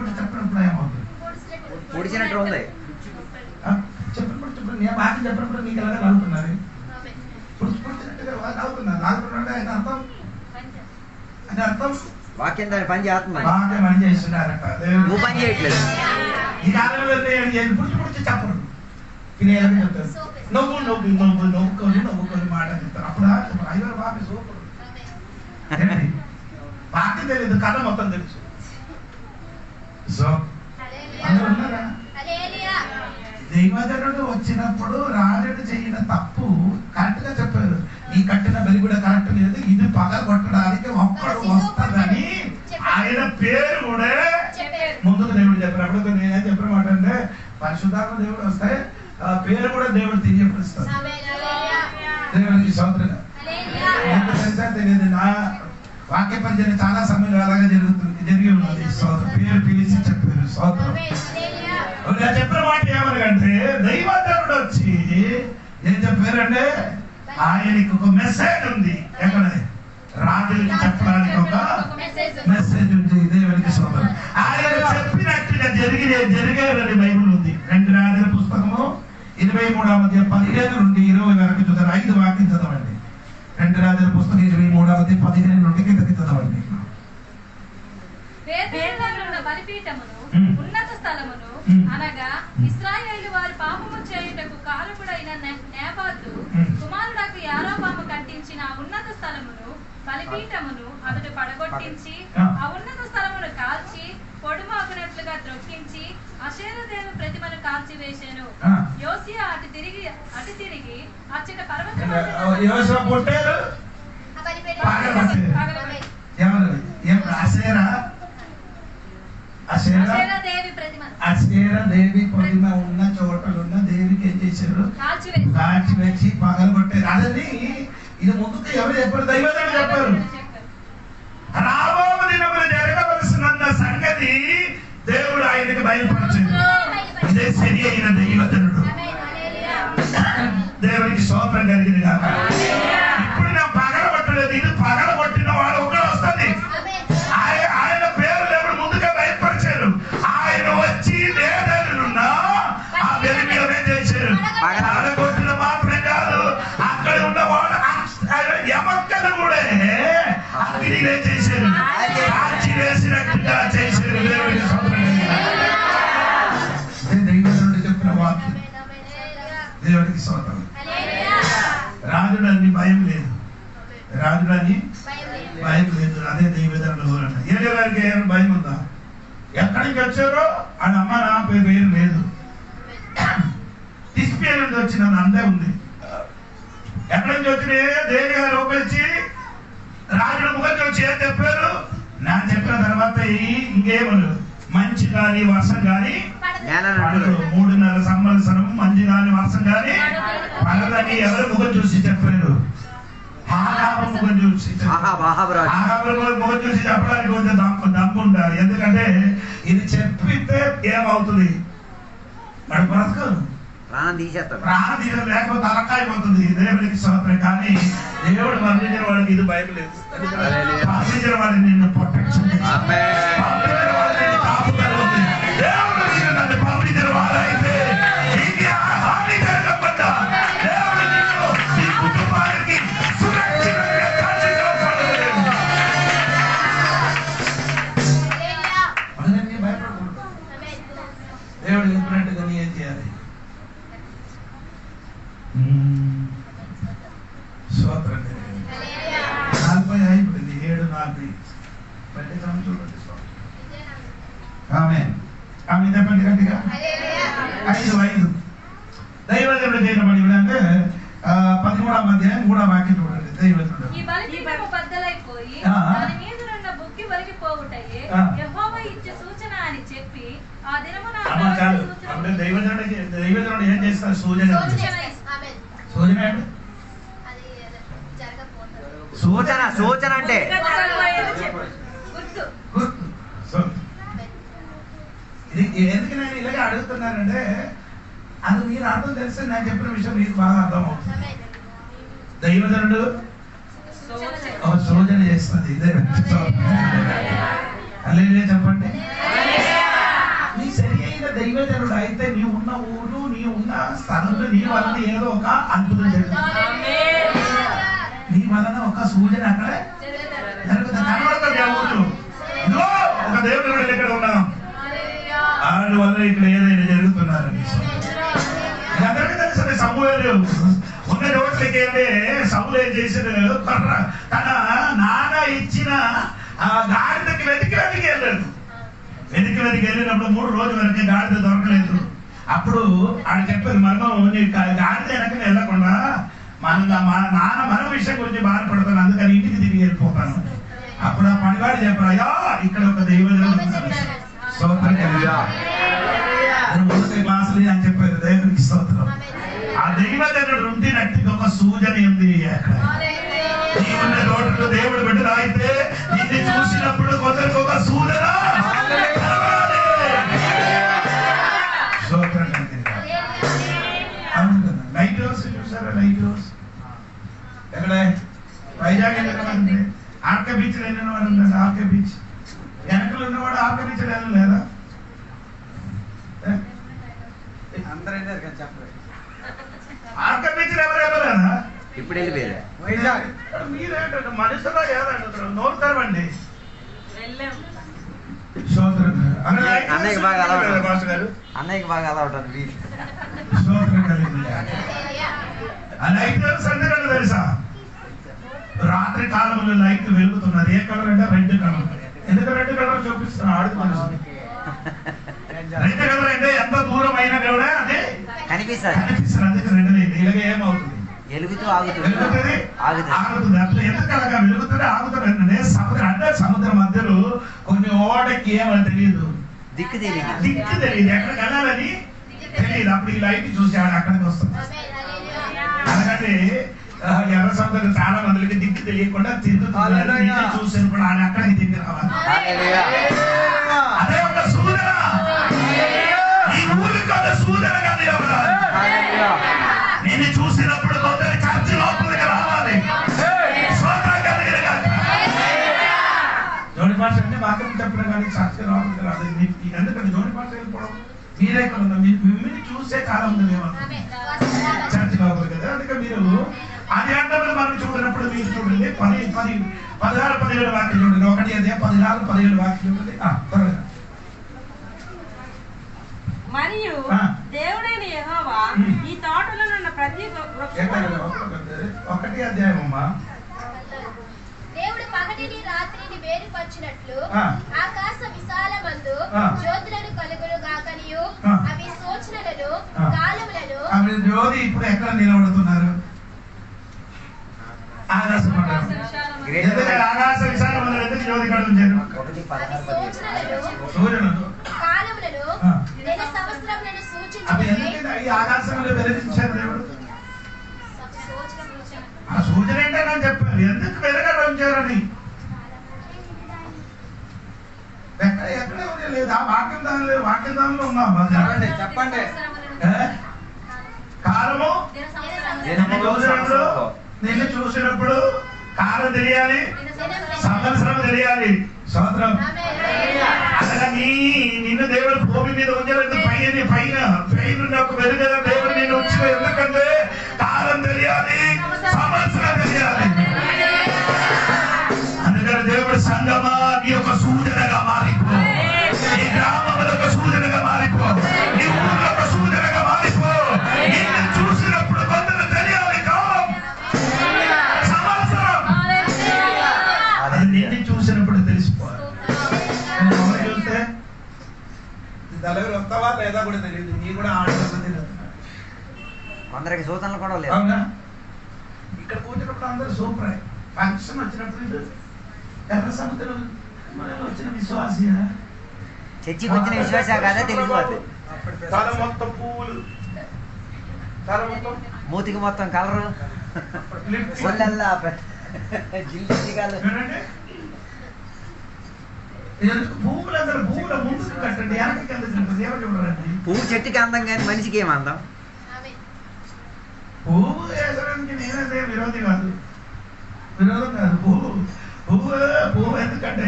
చెప్పినప్పుడు ఏమవుతుంది? పొడిచినట్టు ఉంది. చెప్పినప్పుడు నేను మాట చెప్పినప్పుడు నీకు ఎలాగా లాగుతున్నారు? పొడిచినట్టుగా లాగుతున్నా ఆయన అర్థం వాక్యం దాని పని చేస్తుంది. వాక్యం పని చేస్తున్నారట. నువ్వు పని చేయట్లేదు. ఈ కాలంలో పుడిచి చెప్పరు. తినేయాలని చెప్తారు. నవ్వుకొని మాట చెప్తారు. అప్పుడు ఐదో వాక్యం సూపర్. వాక్యం తెలియదు, కథ మొత్తం తెలుసు. సో అందరూ ఉన్నారా? దైవజనుడు వచ్చినప్పుడు రాజుడు చేయని తప్పు కరెక్ట్ గా చెప్పారు. ఈ కట్టిన బలి కూడా కరెక్ట్ లేదు, ఇది పగలగొట్టడానికి ఒక్కడు వస్తుందని ఆయన పేరు కూడా ముందుకు దేవుడు చెప్పారు. అప్పుడు నేనేం చెప్పిన మాట అంటే పరిశుద్ధాత్మ దేవుడు వస్తే పేరు కూడా దేవుడు తెలియపరుస్తాడు. దేవుడికి స్తోత్రం. తెలుసా తెలియదు, నా వాక్య పరిచయం చాలా సమయంలో అలాగే జరిగి ఉన్నది. పేరు పిలిచి చెప్పారు. స్తోత్రం. చెప్పిన మాట ఏమనగంటే దైవజనుడు వచ్చి ఏం చెప్పారంటే ఆయనకి ఒక మెసేజ్ ఉంది. ఎక్కడ? రాజులకి చెప్పడానికి ఒక మెసేజ్ ఉంది. దేవునికి స్తోత్రం. ఆయన చెప్పినట్టుగా జరిగేదని బైబిల్ ఉంది. 2 రాజుల పుస్తకము 23వ అధ్యాయం 15 నుండి 20 వరకు చూద్దాం. 5 వాక్యం చదవండి. రెండో రాజుల పుస్తకం 23:15 నుండి కిందకి చదవండి. బేతేలులో బలిపీఠమును ఉన్నత స్థలమును అనగా ఇశ్రాయేలు వారి పాపము చేయుటకు కారకుడైన నేబాతు కుమారుడకు యారోబాము కట్టించిన ఉన్నత స్థలమును బలిపీఠమును అతడు పడగొట్టించి ఆ ఉన్నత స్థలమును కాల్చి పొడుమాకునట్లుగా త్రొక్కించి అషేరాదేవి ప్రతిమను కాల్చి వేశాను. యోసియా అటు తిరిగి అచ్చట దేవి ప్రతిమ ఉన్న చోటలున్న దేవికి ఏం చేశారు? కాల్చి వేసి పగలగొట్టారు. అదని ఇది ముందుకు ఎవరు చెప్పారు? దైవజనులు చెప్పారు. రాబో దినములు జరగవలసిన సంగతి దేవుడు ఆయనకు బయలుపరచండి. ఇదే సరి అయిన దైవజనుడు. దేవునికి స్తోత్రం కలిగింది కాక. ఇప్పుడు నేను పగలగొట్టలేదు, ఇది పగలగొట్టిన వాడు ఒకడు వస్తుంది. ఆయన పేరు దేవుడు ముందుగా బయలుపరిచారు. ఆయన వచ్చి వేదనున్న ఆ వెలి మీద ఏం చేశారు? పగలగొట్టిన మాత్రమే కాదు, అక్కడ ఉన్నవాడు ఎమక్కలు కూడా అగ్ని ఏం చేశారు? కాల్చి వేసినట్టుగా చేశారు. దేవునికి స్తోత్రం. దైవజనుడు చెప్పిన వాక్యం. దేవునికి స్తోత్రం. రాజుడని భయం లేదు, రాజుడని భయం లేదు. అదే దైవజనుడు. ఏలియా గారికి ఏమైనా భయం ఉందా? ఎక్కడి నుంచి వచ్చారో ఆయన అమ్మ నా పేరు లేదు. తిస్పియా నుండి వచ్చిన అందే ఉంది. ఎక్కడి నుంచి వచ్చిన దేవి గారు ఉపయోగించి రాజుడు ముఖం వచ్చి ఏం చెప్పారు? నా చెప్పిన తర్వాత ఇంకేమను మంచి గాలి వర్షం గాని 3.5 సంవత్సరం మంచి గాలి వర్షం గాని పడదని ఎవరు ముఖం చూసి చెప్పారు? ఆహాబు ముఖం చూసి ముఖం చూసి చెప్పడానికి కొంచెం దమ్ము ఉండాలి. ఎందుకంటే ఇది చెప్పితే ఏమవుతుంది? వాడు బ్రతకదు, ప్రాణం తీయడం లేకపోతే అలకాయిపోతుంది. దేవుడికి స్తోత్రం. కానీ దేవుడు పంపించిన వాడికి ఇది భయం లేదు. పంపించిన వాడిని నిన్ను ప్రొటెక్షన్, పంపించిన వాడిని కాపుదల ఉంది. దేవుడు నన్ను పంపించిన వాడైతే హాని జరగకుండా దేవుడు నిన్ను నీ కుటుంబానికి సురక్షితంగా కాపాడలేదు. మనల్ని భయపడకూడదు. దేవుడు చెప్పినట్టుగా నీ ఏం చేయాలి? స్తోత్రం. 40 అయిపోయింది. 7:40 చూడండి. ఆమేన్. ఆమె చెప్పండి గట్టిగా. 5 దైవజనుడు చేయబడి అంటే 13వ అధ్యాయం 3వ వాక్యం చూడండి. దైవజనుడు ఈ బలిపీఠము బద్దలైపోయి దాని మీద ఉన్న బుక్కి ఒలిగిపోవుటయే యెహోవా ఇచ్చే సూచన అని చెప్పి ఆ దినమున దైవజనుడు ఏం చేస్తారు? సూచన. సూచన అంటే ఎందుకు నేను ఇలాగే అడుగుతున్నానంటే అది మీరు అర్థం తెలిస్తే నేను చెప్పిన విషయం మీకు బాగా అర్థం అవుతుంది. దైవజనుడు సూచన చేస్తుంది. ఇదే అల్లే చెప్పండి. నీ సరి అయిన దైవజనుడు అయితే నీ ఉన్న ఊరు, నీ ఉన్న స్థలంలో నీ వలన ఏదో ఒక అద్భుతం జరుగుతుంది. నీ వలన ఒక సూచన అక్కడే జరుగుతుంది. కనబడుతుంది ఆ ఊరు. ఇదిగో ఒక దేవుడు ఇక్కడ ఉన్నాం, ఆడి వల్ల ఇక్కడ ఏదైనా జరుగుతున్నారని. అందరికీ తెలుసు సమూహేలు ఉన్న చోట్లకి వెళ్ళి సౌలు ఏం చేశాడు? తన నాన్న ఇచ్చిన ఆ గాడిదకి వెతికి వెళ్ళాడు. వెతికి వెళ్ళినప్పుడు 3 రోజుల వరకు గాడిద దొరకలేదు. అప్పుడు ఆయన చెప్పారు, మనం నీ గాడిద వెనక వెళ్ళకుండా మా నాన్న మన విషయం గురించి బాధపడతాను, అందుకని ఇంటికి తిరిగి వెళ్ళిపోతాను. అప్పుడు ఆ పనివాడు చెప్పారు, అయ్యా ఇక్కడ ఒక దైవజనుడు స్తోత్రం క్లాసులు అని చెప్పారు. దేవునికి స్తోత్రం. ఆ దైవజనుడు ఉండినట్టుగా ఒక సూచన ఉంది. అక్కడ నీకున్న రోడ్లు దేవుడు బిడ్డలు అయితే ఇది చూసినప్పుడు కొందరికి ఒక సూచన స్తోత్రం కలిగింది. అవును కదా. లైట్ హౌస్ చూసారా? లైట్ హౌస్ ఎక్కడ? వైజాగ్ వెళ్ళినవాడు ఆర్కే బీచ్ వెళ్ళినవాడు ఉన్నాడు. ఆర్కే బీచ్ వెనకలు ఉన్నవాడు ఆర్కే బీచ్ లేదా? అందరూ చెప్పలేదు. ఆర్కే బీచ్ ఎవరు వెళ్ళలేదా? ఇప్పుడు వెళ్ళిపోయారు. మీరేంటంటే మనుషులో ఏదంటారు నోరు తెరవండి. వెళ్ళాం. అన్నయ్యకి బాగా అలవాటు. అన్నయ్యకి బాగా అలవాటు వీళ్ళు. తెలుసా రాత్రి కాలంలో లైట్ వెలుగుతున్నది. ఏ కలర్ అంటే రెడ్ కలర్. ఎందుకు రెడ్ కలర్ చూపిస్తున్నా ఆడుకు తెలుసు. రెడ్ కలర్ అంటే ఎంత దూరం అయినా కూడా అదే కనిపిస్తుంది. అందుకే రెడ్ లేదు. ఇలాగే ఏమవుతుంది? వెలుగుతూ ఆగుతుంది. ఆగుతుంది. అట్లా ఎందుకు అలాగా వెలుగుతుంది ఆగుతుంది అంటే సముద్రం అంటే సముద్రం మధ్యలో కొన్ని ఓడకి ఏమని తెలియదు, దిక్కు తెలియదు. దిక్కు తెలియదు, ఎక్కడికి వెళ్ళాలని తెలియదు. అప్పుడు ఈ లైట్ చూసి అక్కడికి వస్తుంది. అలాగంటే ఎర్ర సముద్రం చాలా మందికి దిక్కు తెలియకుండా తిరుగుతుంది. చూసినప్పుడు ఆయన అక్కడికి దిక్కు రావాలి. అదే ఒక సూచన. ఈ ఊరికి ఒక సూచన కాదు ఎవరు. నేను చూసినప్పుడు కొందరు చర్చి లోపలికి రావాలి. జోడి భాష అంటే వాక్యం చెప్పిన కానీ చర్చి లోపలికి రాదు. ఎందుకంటే జోడి భాష వెళ్ళిపోవడం మీరే కదా. మిమ్మల్ని చూసే కాలం ఉంది మేము చర్చి లోపలికి కదా. అందుకే మీరు అది అంటే మనం చూడనప్పుడు మీరు చూడండి 16-17 వాక్యం చూడండి. 1-17 వాక్యం చూడండి. త్వరగా. మరియు దేవుడైన యెహోవా ఈ తోటలో ఉన్న ప్రతి ఒకటి అధ్యాయమమ్మా. దేవుడు పగటిని రాత్రిని వేరుపరిచినట్లు ఆకాశ విశాలమందు జ్యోతులను కలుగును గాకనియు అవి సూచనలను కాలములను. జ్యోతి ఇప్పుడు ఎక్కడ నిలబడుతున్నారు? ఆకాశం ఆకాశ విశాలం ఎందుకు జ్యోతి కాడ ఉంచారు? సూర్యులను కాలములను నెల సంవత్సరములను ఈ ఆకాశంలో వెలిగించారు దేవుడు. ఆ సూచన ఏంటో నాకు చెప్పారు. ఎందుకు వెలగడం ఉంచారని ఎక్కడే ఉంది లేదు. ఆ వాక్యం దాని లేదు. వాక్యం దానిలో ఉన్నామా? చెప్పండి. కాలము నిన్ను చూసినప్పుడు కాలం తెలియాలి, సంవత్సరం తెలియాలి. సంవత్సరం అనగా నిన్ను దేవుడు భూమి మీద ఉంచాలంటే పైన ఒక వెలుగుగా దేవుడు నిన్ను ఉంచిన. ఎందుకంటే కాలం తెలియాలి, సంవత్సరం తెలియాలి. అందుకని దేవుడు సంగమా నీ ఒక సూచనగా మారిపో. నీ గ్రామంలో ఒక సూచనగా మారిపో. నీ ఊళ్ళో ఒక సూచనగా మారిపో. నిన్ను చూసినప్పుడు కొందరు తెలియాలి కాలం, సంవత్సరం. అది నిన్ను చూసినప్పుడు తెలిసిపోవాలి. చూస్తే నలుగురు వస్తావా లేదా కూడా తెలియదు. నీ కూడా ఆడవాళ్ళు తెలియదు. కొందరికి సూచనలు కూడా లేదు. అవునా? ఇక్కడ కూర్చున్నప్పుడు అందరూ సూపర్. ఫంక్షన్ వచ్చినప్పుడు ఎర్ర సముద్రం వచ్చిన విశ్వాస చర్చికి వచ్చిన విశ్వాస కాదా తెలిసిపోతుంది. తల మొత్తం పువ్వులు, తల మొత్తం మూతికి మొత్తం కలరు, ఒళ్ళల్లా జిల్లు పువ్వులు అందరూ పువ్వుల ముందుకు కట్టండి. వెనక్కి కట్టండి. ఎవరు చూడాలండి? పువ్వు చెట్టుకి అందం కానీ మనిషికి ఏం అందం? పువ్వు వేసడానికి నేనైతే విరోధి కాదు, విరోధం కాదు. పువ్వు ఎందుకంటే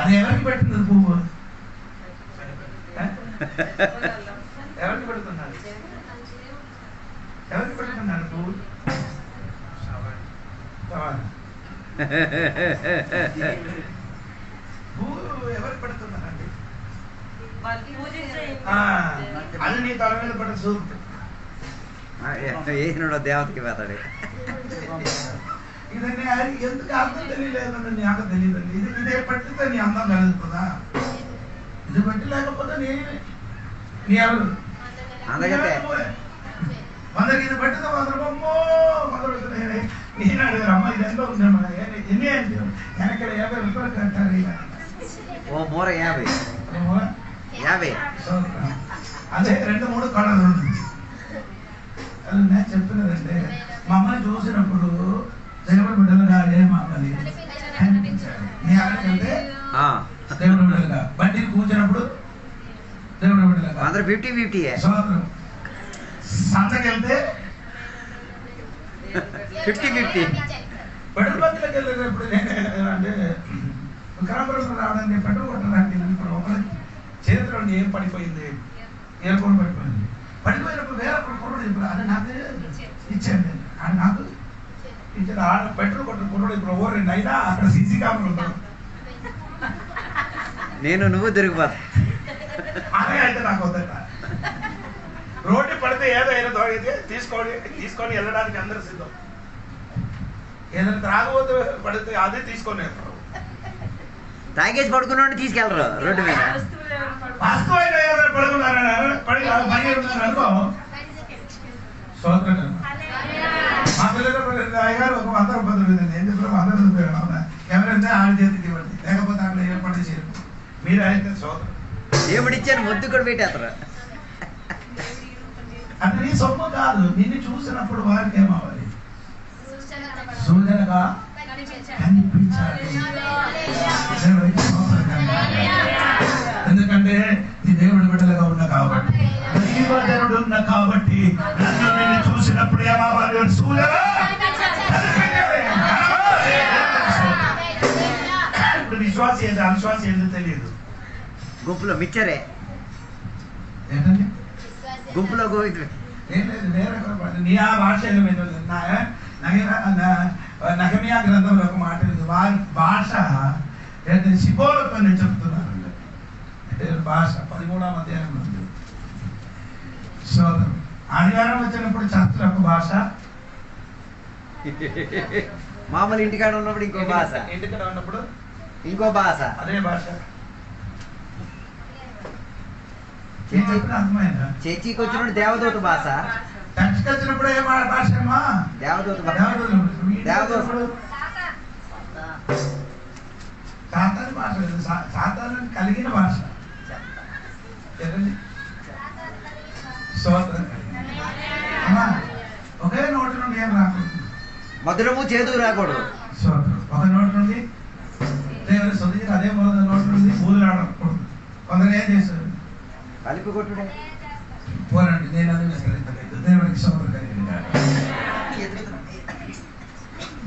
అది ఎవరికి పెట్టింది? పువ్వు ఎవరికి పెడుతున్నారు? ఎవరికి పెడుతున్నారు పువ్వు? పువ్వు ఎవరికి పెడుతున్నారండి? అది నీ తల మీద పడ్డ సూర్యుడు. వేసినాడో దేవతకి పోతాడు. ఇదన్నీ ఎందుకు అర్థం తెలియలేదండి. నాకు తెలియదండి. ఇదే పట్టితే నీ అందం కలుగుతుందా? ఇది పట్టి లేకపోతే నీ ఎవరు అందరికి ఇది పట్టితే మాత్రమో నేను అడిగారు. అమ్మ ఇది ఎంత ఉందమ్మా? ఎన్ని వెనక్కడ 50 రూపాయలు కట్టారు. ఓ మూర 50. అదే 2-3 కళలు ఉంది. అది నేను చెప్పినదంటే మమ్మల్ని చూసినప్పుడు దేవుడు బిడ్డలుగా ఏమవ్వాలి నీ అక్కడికెళ్తే దేవుడు బిడ్డలుగా, బండిని కూర్చున్నప్పుడు దేవుడు బిడ్డలుగా, అందరూ 50-50. సంతకెళ్తే 50-50. పెట్రోల్ బంక్లోకి వెళ్ళేటప్పుడు నేను అంటే విక్రమపురం రావడానికి పెట్రోల్ కొట్టడానికి ఇప్పుడు ఒకరి చేతిలో ఏం పడిపోయింది, ఎయిర్పోర్ట్ పడిపోయింది. పడిపోయినప్పుడు వేరే కుర్రోడు చెప్పాడు, అది నాకు ఇచ్చాను నేను. అది నాకు ఇచ్చిన ఆడ పెట్రోల్ కొట్టు కుర్రోడు ఇప్పుడు ఓవర్ రెండు అయినా అక్కడ సీసీ కెమెరా ఉంటాం. నేను నువ్వు తిరిగిపోతా. అదే అయితే నాకు వద్దట. రోడ్డు పడితే ఏదైనా తోడితే తీసుకొని వెళ్ళడానికి అందరూ సిద్ధం. ఏదైనా త్రాగబోతే పడితే అదే తీసుకొని వెళ్తారు. తాగేసి పడుకున్నాడు తీసుకెళ్ళరు రోడ్డు మీద. వాస్తవమైన ఏదైనా పడుకున్నారు అనుకో. మా పిల్లలు అయ్యారు ఒక 100 రూపాయలు ఏం చెప్పారు 100 రూపాయలు ఎవరైనా ఆడ చేతికి ఇవ్వండి, లేకపోతే అక్కడ ఏర్పాటు చేయరు. మీరు అయితే సోదరు దేవుడు ఇచ్చాను ముద్దు కూడా పెట్టేస్తారు. అంటే నీ సొమ్ము కాదు, నిన్ను చూసినప్పుడు వారికి ఏమవ్వాలి? సూచనగా కనిపించాలి. ఎందుకంటే ఈ దేవుడి బిడ్డలుగా ఉన్నా కాబట్టి, దైవజనుడు ఉన్నా కాబట్టి నన్ను నిన్ను చూసినప్పుడు ఏమవ్వాలి? సూచన ఇప్పుడు విశ్వాసం ఏది అవిశ్వాసం ఏదో తెలియదు. గుంపులో మిచ్చరే ఏంటండి గుంపులో గోవిందు ఏం లేదు. నీ ఆ భాష నగమియా గ్రంథంలో ఒక మాట లేదు. వారి భాష శిబోలతో నేను చెప్తున్నాను. భాష 13వ అధ్యాయంలో ఉంది. సోదరు ఆదివారం వచ్చినప్పుడు చర్చలో ఒక భాష, మామూలు ఇంటికాడ ఉన్నప్పుడు ఇంకో భాష, ఇంటికాడ ఉన్నప్పుడు ఇంకో భాష, అదే భాష. అర్థమైందా? చర్చికి వచ్చినప్పుడు దేవదూత భాష, చర్చికి వచ్చినప్పుడు ఏ భాష అమ్మా? దేవదూత భాష, సాతాను భాష లేదు, సాతాను కలిగిన భాష. ఒకే నోటి నుండి ఏం రాకూడదు, మధురము చేదు రాకూడదు. ఒక నోటి నుండి దేవుని సొంత అదే నోటి నుండి పూలు రాకూడదు. కొందరు ఏం చేశారు? కలిపి కొట్టుడే. పోరండి, నేను అది విస్తరించలేదు. దేవునికి స్తోత్రం కలిగింది,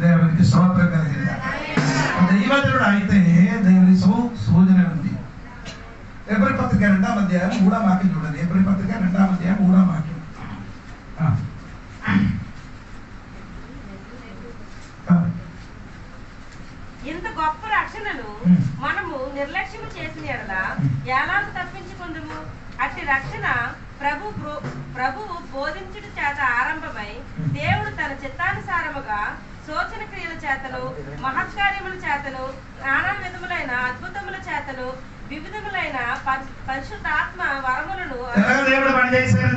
దేవునికి స్తోత్రం కలిగింది. దైవజనుడు అయితే దేవుని సూచన ఉంది. ఎబ్రీ పత్రిక 2వ అధ్యాయం 3వ వాక్యం చూడండి. ఎబ్రీ పత్రిక 2వ అధ్యాయం 3వ వాక్యం. ఇంత గొప్ప రక్షణను మనము నిర్లక్ష్యం చేసిన ఎడల ఎలాగ తప్పించుకుందుము? అట్టి రక్షణ ప్రభువు బోధించుట చేత ఆరంభమై దేవుడు తన చిత్తానుసారముగా సూచన క్రియల చేతను, మహత్కార్యముల చేతను, నానా విధములైన అద్భుతముల చేతను, వివిధములైన పరిశుద్ధాత్మ వరములను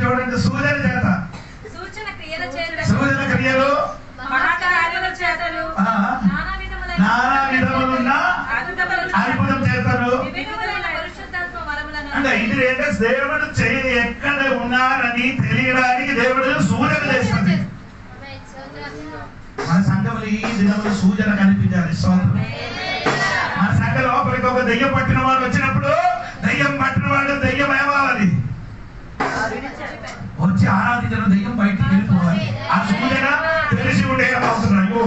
చూడండి. సూచన క్రియల చేత, సూచన క్రియలు, మహత్కార్యముల చేతను, నానా విధములున్న అద్భుతం చేస్తారు. పరిశుద్ధాత్మ వరములను అంటే ఇది ఏంటంటే దేవుడు చేయి ఎక్కడ ఉన్నారని తెలియడానికి దేవుడు సూచన చేస్తుంది. మన సంఘంలో ఈ దినములు సూచన కనిపించాలి. మన సంఘ లోపలికి ఒక దెయ్యం పట్టిన వాడు వచ్చినప్పుడు దెయ్యం పట్టిన వాడు దెయ్యం ఏమవ్వాలి? వచ్చి ఆరాధించిన దెయ్యం బయటికి వెళ్ళిపోవాలి. ఆ సూచన తెలిసి ఉండే ఏమవుతున్నాడు?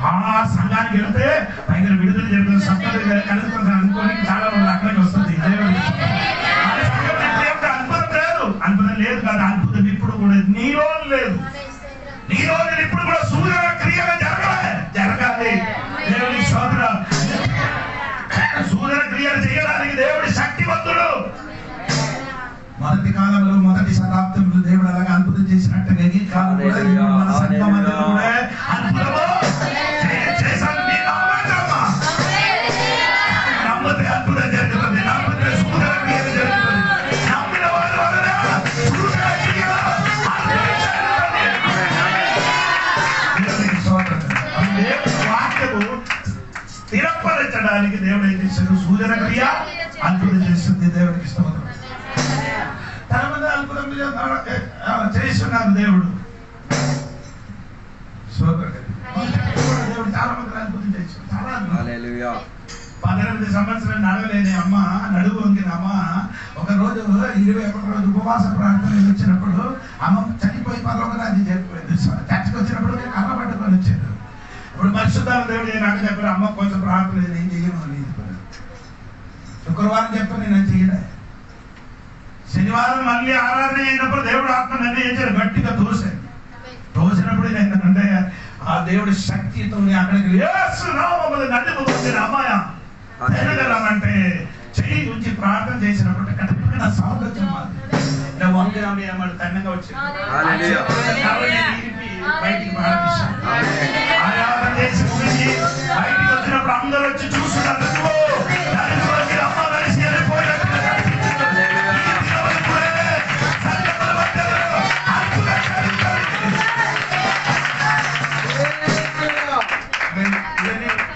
ఆ సంఘానికి వెళ్తే పైగా విడుదల జరుగుతుంది, సత్తాలు కలుగుతుంది అనుకోని చాలా మంది అక్కడికి వస్తుంది. అద్భుతం లేదు, అద్భుతం లేదు కాదు, అద్భుతం ఇప్పుడు కూడా నీలో లేదు. నీ రోజులు ఇప్పుడు కూడా సూచన క్రియలు జరగాలి. దేవుని స్తోత్ర. సూచన క్రియలు చేయడానికి దేవుడి శక్తివంతుడు. మొదటి కాలంలో మొదటి శతాబ్దంలో దేవుడు అలాగా అద్భుతం చేసినట్టుగా ఈ కాలం కూడా మన సంఘమంలో కూడా అద్భుతము చేశాను. నమ్మితే అద్భుతం జరుగుతుంది, నమ్మితే సూచన క్రియలు జరుగుతుంది. నమ్మిన వారి వలన సూచన క్రియలు వాక్యము స్థిరపరచడానికి దేవుడు ఏం చేశాడు? సూచన క్రియ అద్భుతం చేస్తుంది. దేవుడికి స్తోత్రం. తన మీద అద్భుతం చేస్తున్నారు దేవుడు. దేవుడు చాలా మంది అద్భుతం చేశాడు. చాలా 18 సంవత్సరాలు నడవలేని అమ్మ, నడువు వంగిన అమ్మ ఒక రోజు 21 రోజు ఉపవాస ప్రార్థన వచ్చినప్పుడు అమ్మ చనిపోయి పర్లోకరాజ్యం చేరిపోయింది. చర్చకు వచ్చినప్పుడు కర్ర పట్టుకొని వచ్చారు. ఇప్పుడు పరిశుద్ధాలు దేవుడు నాకు చెప్పారు, అమ్మ కొంచెం ప్రార్థన ఏం చేయను అని. శుక్రవారం చెప్పాను, నేను చేయలే. శనివారం మళ్ళీ ఆరాధన అయినప్పుడు దేవుడు ఆత్మ నన్ను చేశారు, గట్టిగా తోసాడు. తోసినప్పుడు ఏంటంటే ఆ దేవుడి శక్తితో అక్కడికి యేసు నామములో నడిపిపోతుంది అమ్మాయ తిరగలమంటే చెయ్యి ఉంచి ప్రార్థన చేసినప్పుడు కరెక్ట్గా సౌండ్ వచ్చింది వంగరామి అమ్మాడు తన్నంగా వచ్చింది బయటికి పారేశారు. ఆరాధన చేసి ముగించి బయటికి వచ్చినప్పుడు అందరూ వచ్చి చూస్తున్నారు. అమ్మ కలిసి వెళ్ళిపోయినట్టు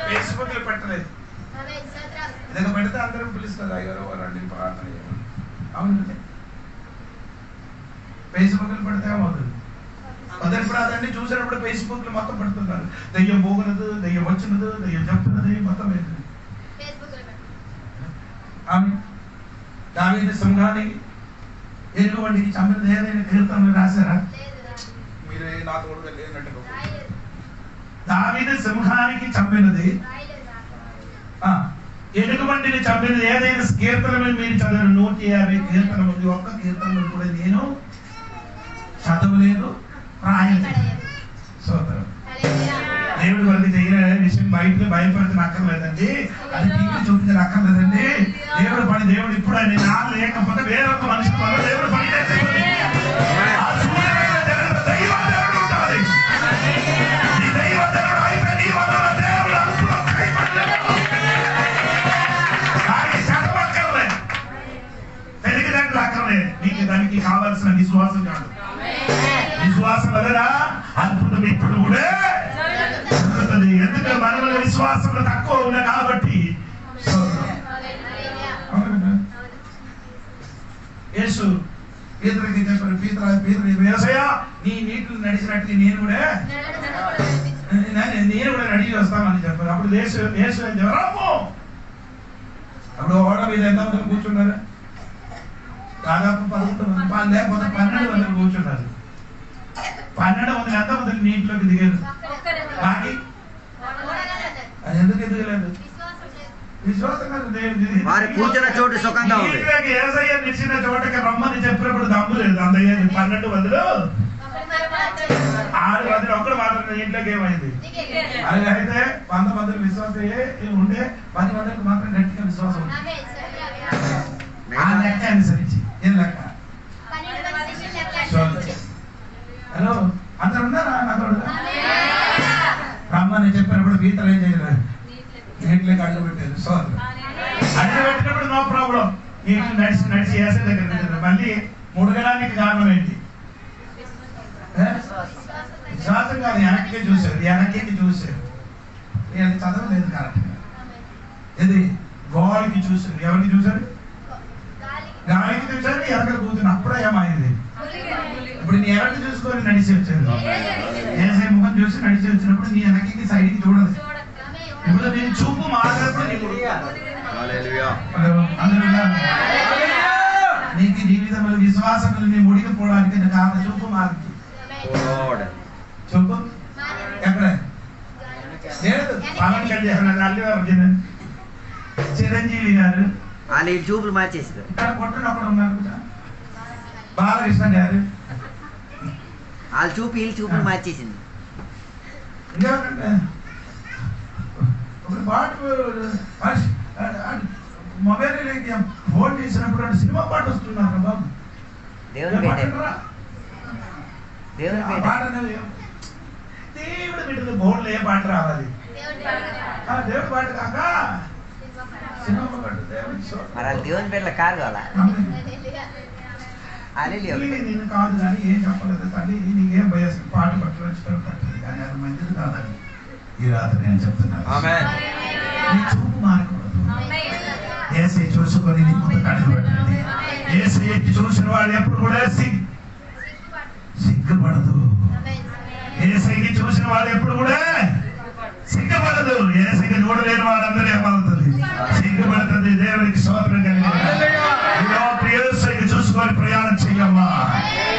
ఫేస్బుక్ లో పెట్టలేదు. ఇదొక పెడితే అందరం పిలుస్తారు అయ్యారో రండి ప్రార్థన చేయమని. అవునండి ఫేస్బుక్ లో పెడితే ఏమవుతుంది? మొదటి అదండి చూసినప్పుడు ఫేస్బుక్ లో మొత్తం పెడుతున్నారు. దయ్యం పోగునదు, దయ్యం వచ్చినదు, దయ్యం చెప్తున్నది మొత్తం అవుతుంది. ఆమె దావీదు సింహానికి ఎలుగుబంటికి చంపినది ఏదైనా కీర్తనలు రాశారా? మీరే నా తోడుగా లేనట్టు. దావీదు సింహానికి చంపినది, ఎలుగుబంటిని చంపినది ఏదైనా కీర్తనలు మీరు చదివారు? 150 కీర్తనలు ఉంది. ఒక్క కీర్తనలు కూడా నేను చదవలేదు, రాయలేదు. సోదరు దేవుడి వరకు చేయని విషయం బయటకు భయపడితే అక్కర్లేదండి, అది టీవీ చూపించిన అక్కర్లేదండి. దేవుడు పని దేవుడు ఇప్పుడు ఆయన నా లేకపోతే వేరొక మనిషి పని దేవుడు పని చేసేది. తెలివిదండ్రులు అక్కర్లే, నీకు దానికి కావాల్సిన విశ్వాసం కాదు. విశ్వాసం వలన అద్భుతం ఇప్పుడు కూడా జరుగుతుంది. ఎందుకంటే మనలో విశ్వాసంలో తక్కువ ఉన్నా కాబట్టి. యేసు పీతరుకి చెప్పారు, పీతరు యేసయ్య నీ నీటిని నడిచినట్టు నేను కూడా రెడీ చేస్తామని చెప్పారు. అప్పుడు యేసు రాము. అప్పుడు ఓడ మీద ఎంతమంది కూర్చున్నారు? దాదాపు 11 మంది, లేకపోతే 12 మంది కూర్చున్నారు. 12 మంది ఎంతమంది నీటిలోకి దిగారు? బాకీ అది ఎందుకు ఎదగలేదు? విశ్వాసం కాదు. కూర్చున్న చోటు సుఖంగా ఉంది. యేసయ్య నిలిచిన చోటకి రమ్మని చెప్పినప్పుడు దమ్ము లేదు. అందయ్య 12 మందిలో 6 మందిలో ఒక్కడు మాత్రం ఇంట్లోకి ఏమైంది? అది అయితే 100 మందికి విశ్వాసం ఉండే 10 మందికి మాత్రం గట్టిగా విశ్వాసం ఉంది. ఆ లెక్క అనుసరించి ఏం లెక్క? హలో అందరు ఉన్నారా? నాతో రమ్మని చెప్పినప్పుడు పీతలు ఏం చేయలేదు, నీటిలోకి అడుగు పెట్టారు. సోదరు అడుగు పెట్టినప్పుడు నో ప్రాబ్లం, నీటి నడిచి వేసే దగ్గర. మళ్ళీ ముడగడానికి కారణం ఏంటి? విశ్వాసం కాదు, వెనక్కి చూశారు. వెనక్కి చూశారు, నేను చదవలేదు కరెక్ట్గా. ఇది గోడకి చూశారు. ఎవరికి చూశారు? గాలికి చూశారు. ఎనక కూర్చుని అప్పుడే ఏమైంది? ఇప్పుడు నీ ఎవరికి చూసుకొని నడిచి వచ్చారు. ఏసై ముఖం చూసి నడిచి వచ్చినప్పుడు నీ వెనక్కి సైడ్కి చూడదు. ఇప్పుడు నేను చూపు మారినప్పుడు నీకు జీవితంలో విశ్వాసం నీ ముడిగిపోవడానికి కాదు, చూపు మారింది. చూపు ఎక్కడ లేదు. పవన్ కళ్యాణ్, అల్లు అర్జున్, చిరంజీవి గారు వాళ్ళు చూపులు మార్చేసారు. ఇక్కడ కొట్టను అక్కడ ఉన్నారు. బాలకృష్ణ గారు వాళ్ళ చూపు వీళ్ళు చూపులు మార్చేసింది. ఇంకేమంటే ఒక పాట మొబైల్ ఫోన్ చేసినప్పుడు సినిమా పాట వస్తున్నారు బాబు. దేవుడు బిడ్డలు బోర్డులో ఏ పాట రావాలి? దేవుడి పాట కాక సినిమా పాట. మరి దేవుని పేర్ల కాదు అలా నేను కాదు కానీ ఏం చెప్పలేదు తల్లి, నీకేం భయస్ పాట పట్టలేదు కానీ అది మంచిది కాదని ఈ రాత్రి నేను చెప్తున్నాను. నీ చూపు మారకూడదు. యేసయ్య చూసుకొని నీ ముందు కడుగు పెట్టండి. యేసయ్యకి చూసిన వాళ్ళు ఎప్పుడు కూడా సిగ్గుపడదు. యేసయ్యకి చూసిన వాళ్ళు ఎప్పుడు కూడా సిగ్గుపడదు. యేసయ్యకి చూడలేని వాళ్ళందరూ ఏమవుతుంది? సిగ్గుపడుతుంది. దేవునికి స్తోత్రం కలిగింది. యేసయ్యకి చూసుకొని ప్రయాణం చెయ్యమ్మా.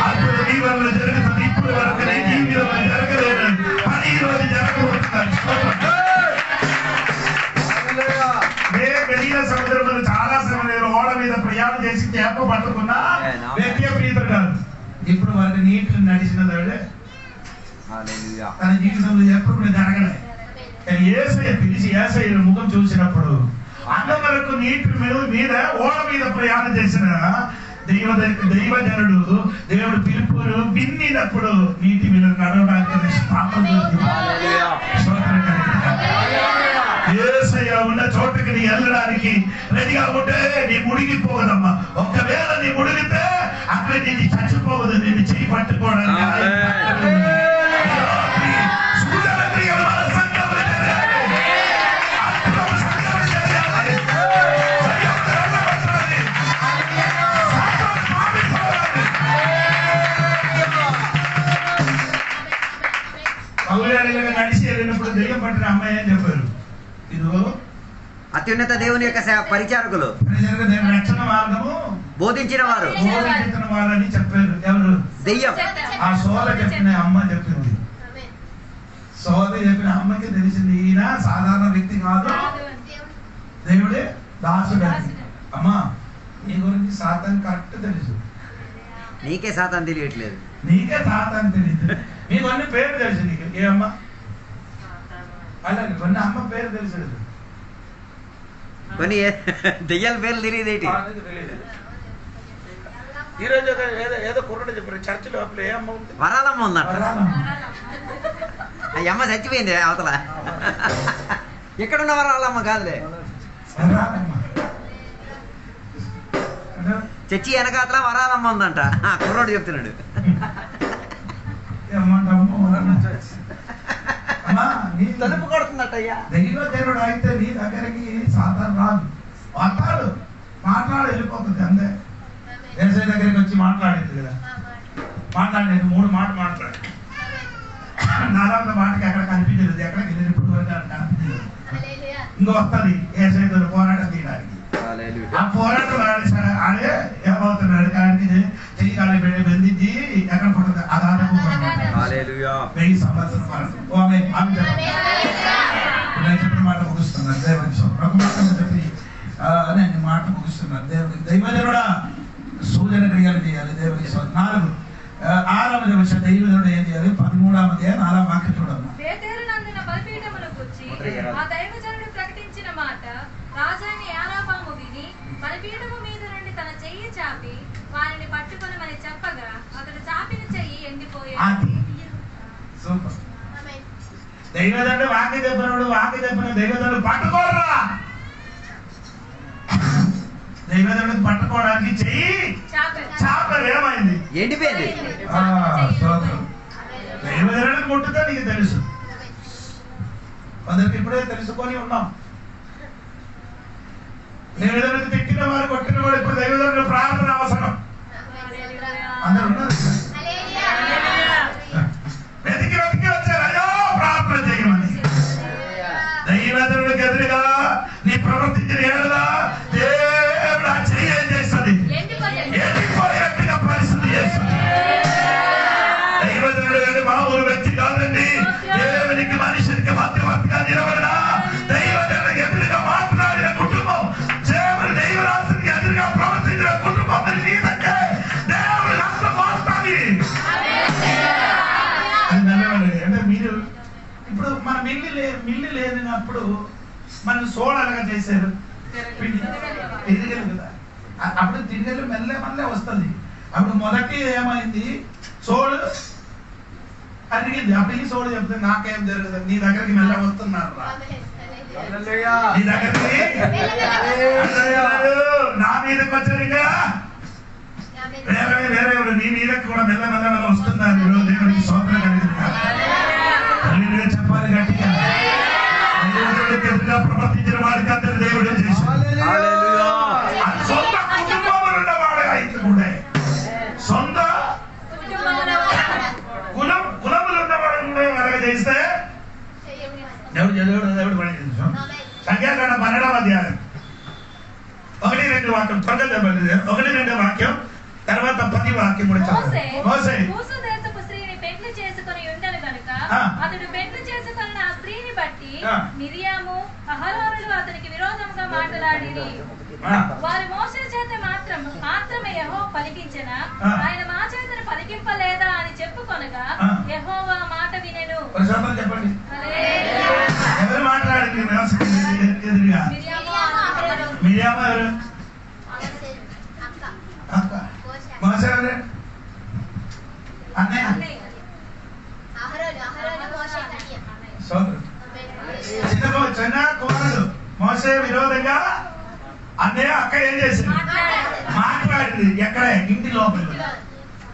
అప్పుడు నీ వల్ల జరుగుతుంది. ఇప్పుడు వరకు నీ జీవితంలో జరగలేదు, పని ఈ రోజు జరగబోతుంది. సముద్రంలో చాలా సమయం ఓడ మీద ప్రయాణం చేసి చేప పట్టుకున్నా వ్యక్తి ప్రీతుడు కాదు. ఇప్పుడు వారికి నీటిని నడిచిన తన జీవితంలో ఎప్పుడు జరగలే. కానీ యేసయ్య పిలిచి యేసయ్య ముఖం చూసినప్పుడు అంతవరకు నీటి మీద ఓడ మీద ప్రయాణం చేసిన దైవజనుడు దేవుడు పిలుపును విన్నప్పుడు నీటి మీద నడవడానికి యేసయ్య ఉన్న చోటుకి నీ వెళ్ళడానికి రెడీగా ఉంటే నీ మునిగిపోవదమ్మా. ఒకవేళ నీ మునిగితే అక్కడ నేను చచ్చిపోవద్దు, నేను చేయి పట్టుకోవడానికి. నడిచి వెళ్ళినప్పుడు దెయ్యం పట్టిన అమ్మాయి అని చెప్పారు, ఇదిగో అత్యున్నత దేవుని యొక్క పరిచారకులు, రక్షణ మార్గము బోధించిన వారు అని చెప్పారు. ఎవరు? దెయ్యం. ఆ సోద చెప్పిన అమ్మ చెప్పింది. సోద చెప్పిన అమ్మకి తెలిసింది ఈయన సాధారణ వ్యక్తి కాదు, దేవుడే దాసుడు. అమ్మా నీ గురించి సాతాన్ కరెక్ట్ తెలుసు, నీకే సాతాన్ తెలియట్లేదు. నీకే సాతాన్ తెలియదు. నీకు అన్ని పేరు తెలుసు. నీకు ఏ అమ్మ? అలాగే కొన్ని అమ్మ పేరు తెలుసు, కొన్ని దెయ్యాల పేర్లు తెలియదేంటి? ఈ రోజు ఏదో కుర్రడు చెప్పారు చర్చ్ లోపల ఏ అమ్మ ఉంది? వరాలమ్మ ఉందంట. ఆ అమ్మ చచ్చిపోయింది అవతల. ఎక్కడున్న వరాలమ్మ కాదులే, చచ్చి వెనకాతల వరాలమ్మ ఉందంట. కుర్రోడు చెప్తున్నాడు. తలుపు కొడుతున్నట్టయ్యా. దైవజనుడు అయితే నీ దగ్గరికి సాతాను రాదు, వస్తాడు, మాట్లాడి వెళ్ళిపోతుంది అంతే. యేసయ్య దగ్గరికి వచ్చి మాట్లాడేది కదా, మాట్లాడేది 3 మాటలు మాట్లాడి 4వ మాటకి ఎక్కడ కనిపించలేదు, ఎక్కడికి వెళ్ళినప్పుడు వరకు కనిపించలేదు. ఇంకో వస్తుంది యేసయ్యతో పోరాటం చేయడానికి. ఆ పోరాటం ఆడే ఏమవుతున్నాడు, కానీ చెయ్యి కాలి బంధించి ఎక్కడ పడుతుంది అదాదపు 1000 సంవత్సరం నేను చెప్పిన మాట ముగిస్తున్నాను. దేవుడి ఒక మాట చెప్పి నేను మాట ముగిస్తున్నాను. దేవుడి దైవజనుడా సూచన క్రియలు చేయాలి. దేవుడి 4 6వ విషయం దైవజనుడు ఏం చేయాలి? 13వ అధ్యాయం 4వ వాక్యం చూడమ్మా. బేతేలునందున బలిపీఠమునకు వచ్చి ఆ దైవజనుడు ప్రకటించిన మాట రాజైన యానాపాము విని బలిపీఠము మీద నుండి తన చెయ్యి చాపి వారిని పట్టుకొనమని చెప్పగా అతడు చాపిన చెయ్యి ఎండిపోయాడు. సూపర్. దైవజనుడు వాక్య చెప్పిన దైవజనుడు పట్టుకోరా. దైవజనుడికి పట్టుకోవడానికి చెయ్యి చాపలు ఏమైంది? ఎండిపోయింది. దైవజనుడికి ముట్టుతో నీకు తెలుసు, కొందరికి ఇప్పుడే తెలుసుకొని ఉన్నాం. దైవజనుడికి తిట్టిన వారు కొట్టిన వాడు ఇప్పుడు దైవజనుడు ప్రార్థన అవసరం. అందరూ ఉన్నారు. వెతికి వచ్చారు, అయ్యో ప్రార్థన చేయమని. దైవజనుడికి ఎదురుగా నీ ప్రవర్తించిన ఏడుగా దేవుడు ఆ చెయ్యి ఏం చేస్తుంది? ఎండిపోయేట్టుగా పరిస్థితి చేస్తుంది. దైవజనుడు అంటే మామూలు వ్యక్తి కాదండి, దేవునికి మనిషికి మధ్యవర్తిగా నిలబడిన దైవజనుడికి ఎదురుగా మాట్లాడిన కుటుంబం, దేవుడు దైవరాశునికి ఎదురుగా ప్రవర్తించిన కుటుంబం మరి నీదంటే దేవుడు అంత మాట్లాడి అంటే మీరు ఇప్పుడు మన మిల్లి లేనప్పుడు మనం సోడాలుగా చేశారు, తిరిగలు కదా, అప్పుడు తిరిగలు మెల్లే వస్తుంది. అప్పుడు మొదటి ఏమైంది? సోడు అరిగింది. అప్పుడు ఈ సోడు చెప్తే నాకేం జరుగుతుంది, నీ దగ్గరికి మెల్ల వస్తున్నారు, నీ దగ్గరికి నా మీదకి వచ్చారు, ఇంకా వేరే నీ మీదకి కూడా మెల్ల వస్తున్నారు. దేవుడికి స్తోత్రం కలిగింది. చెప్పాలి గట్టిగా. ప్రవర్తించిన వాడికి అందరు దేవుడు సొంత కుటుంబంలో ఉన్నవాడు అయితే కూడా సొంత కులములు ఉన్నవాడు కూడా చేస్తే దేవుడు పని చేస్తాం. సంఖ్యాకాండ 12వ అధ్యాయం 1-2 వాక్యం త్వరగా చెప్పండి. 1-2 వాక్యం తర్వాత 10 వాక్యం కూడా చెప్పండి. మోసే అతడు పెండ్లి చేసుకున్న ఆ స్త్రీని బట్టి మిరియాము అహరోనులు అతనికి విరోధముగా మాట్లాడిరి. వారి మోసే చేత మాత్రమే యెహోవా పలికించెనా, ఆయన మా చేతను పలికింపలేదా అని చెప్పుకొనగా యెహోవా మాట ఒక స్తోత్రం చెప్పండి. ఎవరు మాట్లాడండి ఎదురుగా? మిరియామ ఎవరు? అక్క. మోసే ఎవరు? అన్నయ్య. చిన్న కుమారుడు మోసే విరోధంగా అన్నయ్య అక్క ఏం చేసింది? మాట్లాడింది. ఎక్కడ? ఇంటి లోపల.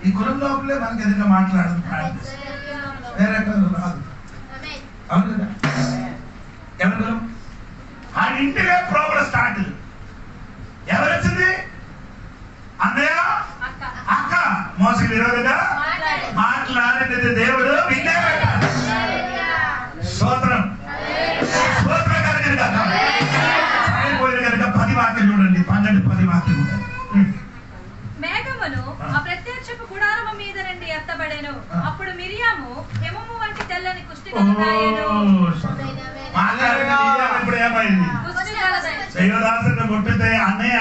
ఈ కులం లోపలే మనకి ఎదురుగా మాట్లాడదు. వేరే రాదు. అవును కదా? ఎవరు? ఆ ఇంటిలో ప్రాబ్లం స్టార్ట్. ఎవరు వచ్చింది? అన్నయ్య అక్క మోసకి విరోధంగా మాట్లాడినది దేవుడు విన్నాడు. స్తోత్రం. స్తోత్రం కనుక 10 వాక్యం చూడండి. 12-10 వాక్యం ఉంటాయి. మేఘమును ఆ ప్రత్యక్షపు గుడారము మీద నుండి ఎత్తబడెను. అప్పుడు మిరియాము హేమము వంటి తెల్లని కుష్టి కలదాయెను. ఇప్పుడు ఏమైంది? దైవదాసుని ముట్టితే అన్నయ్య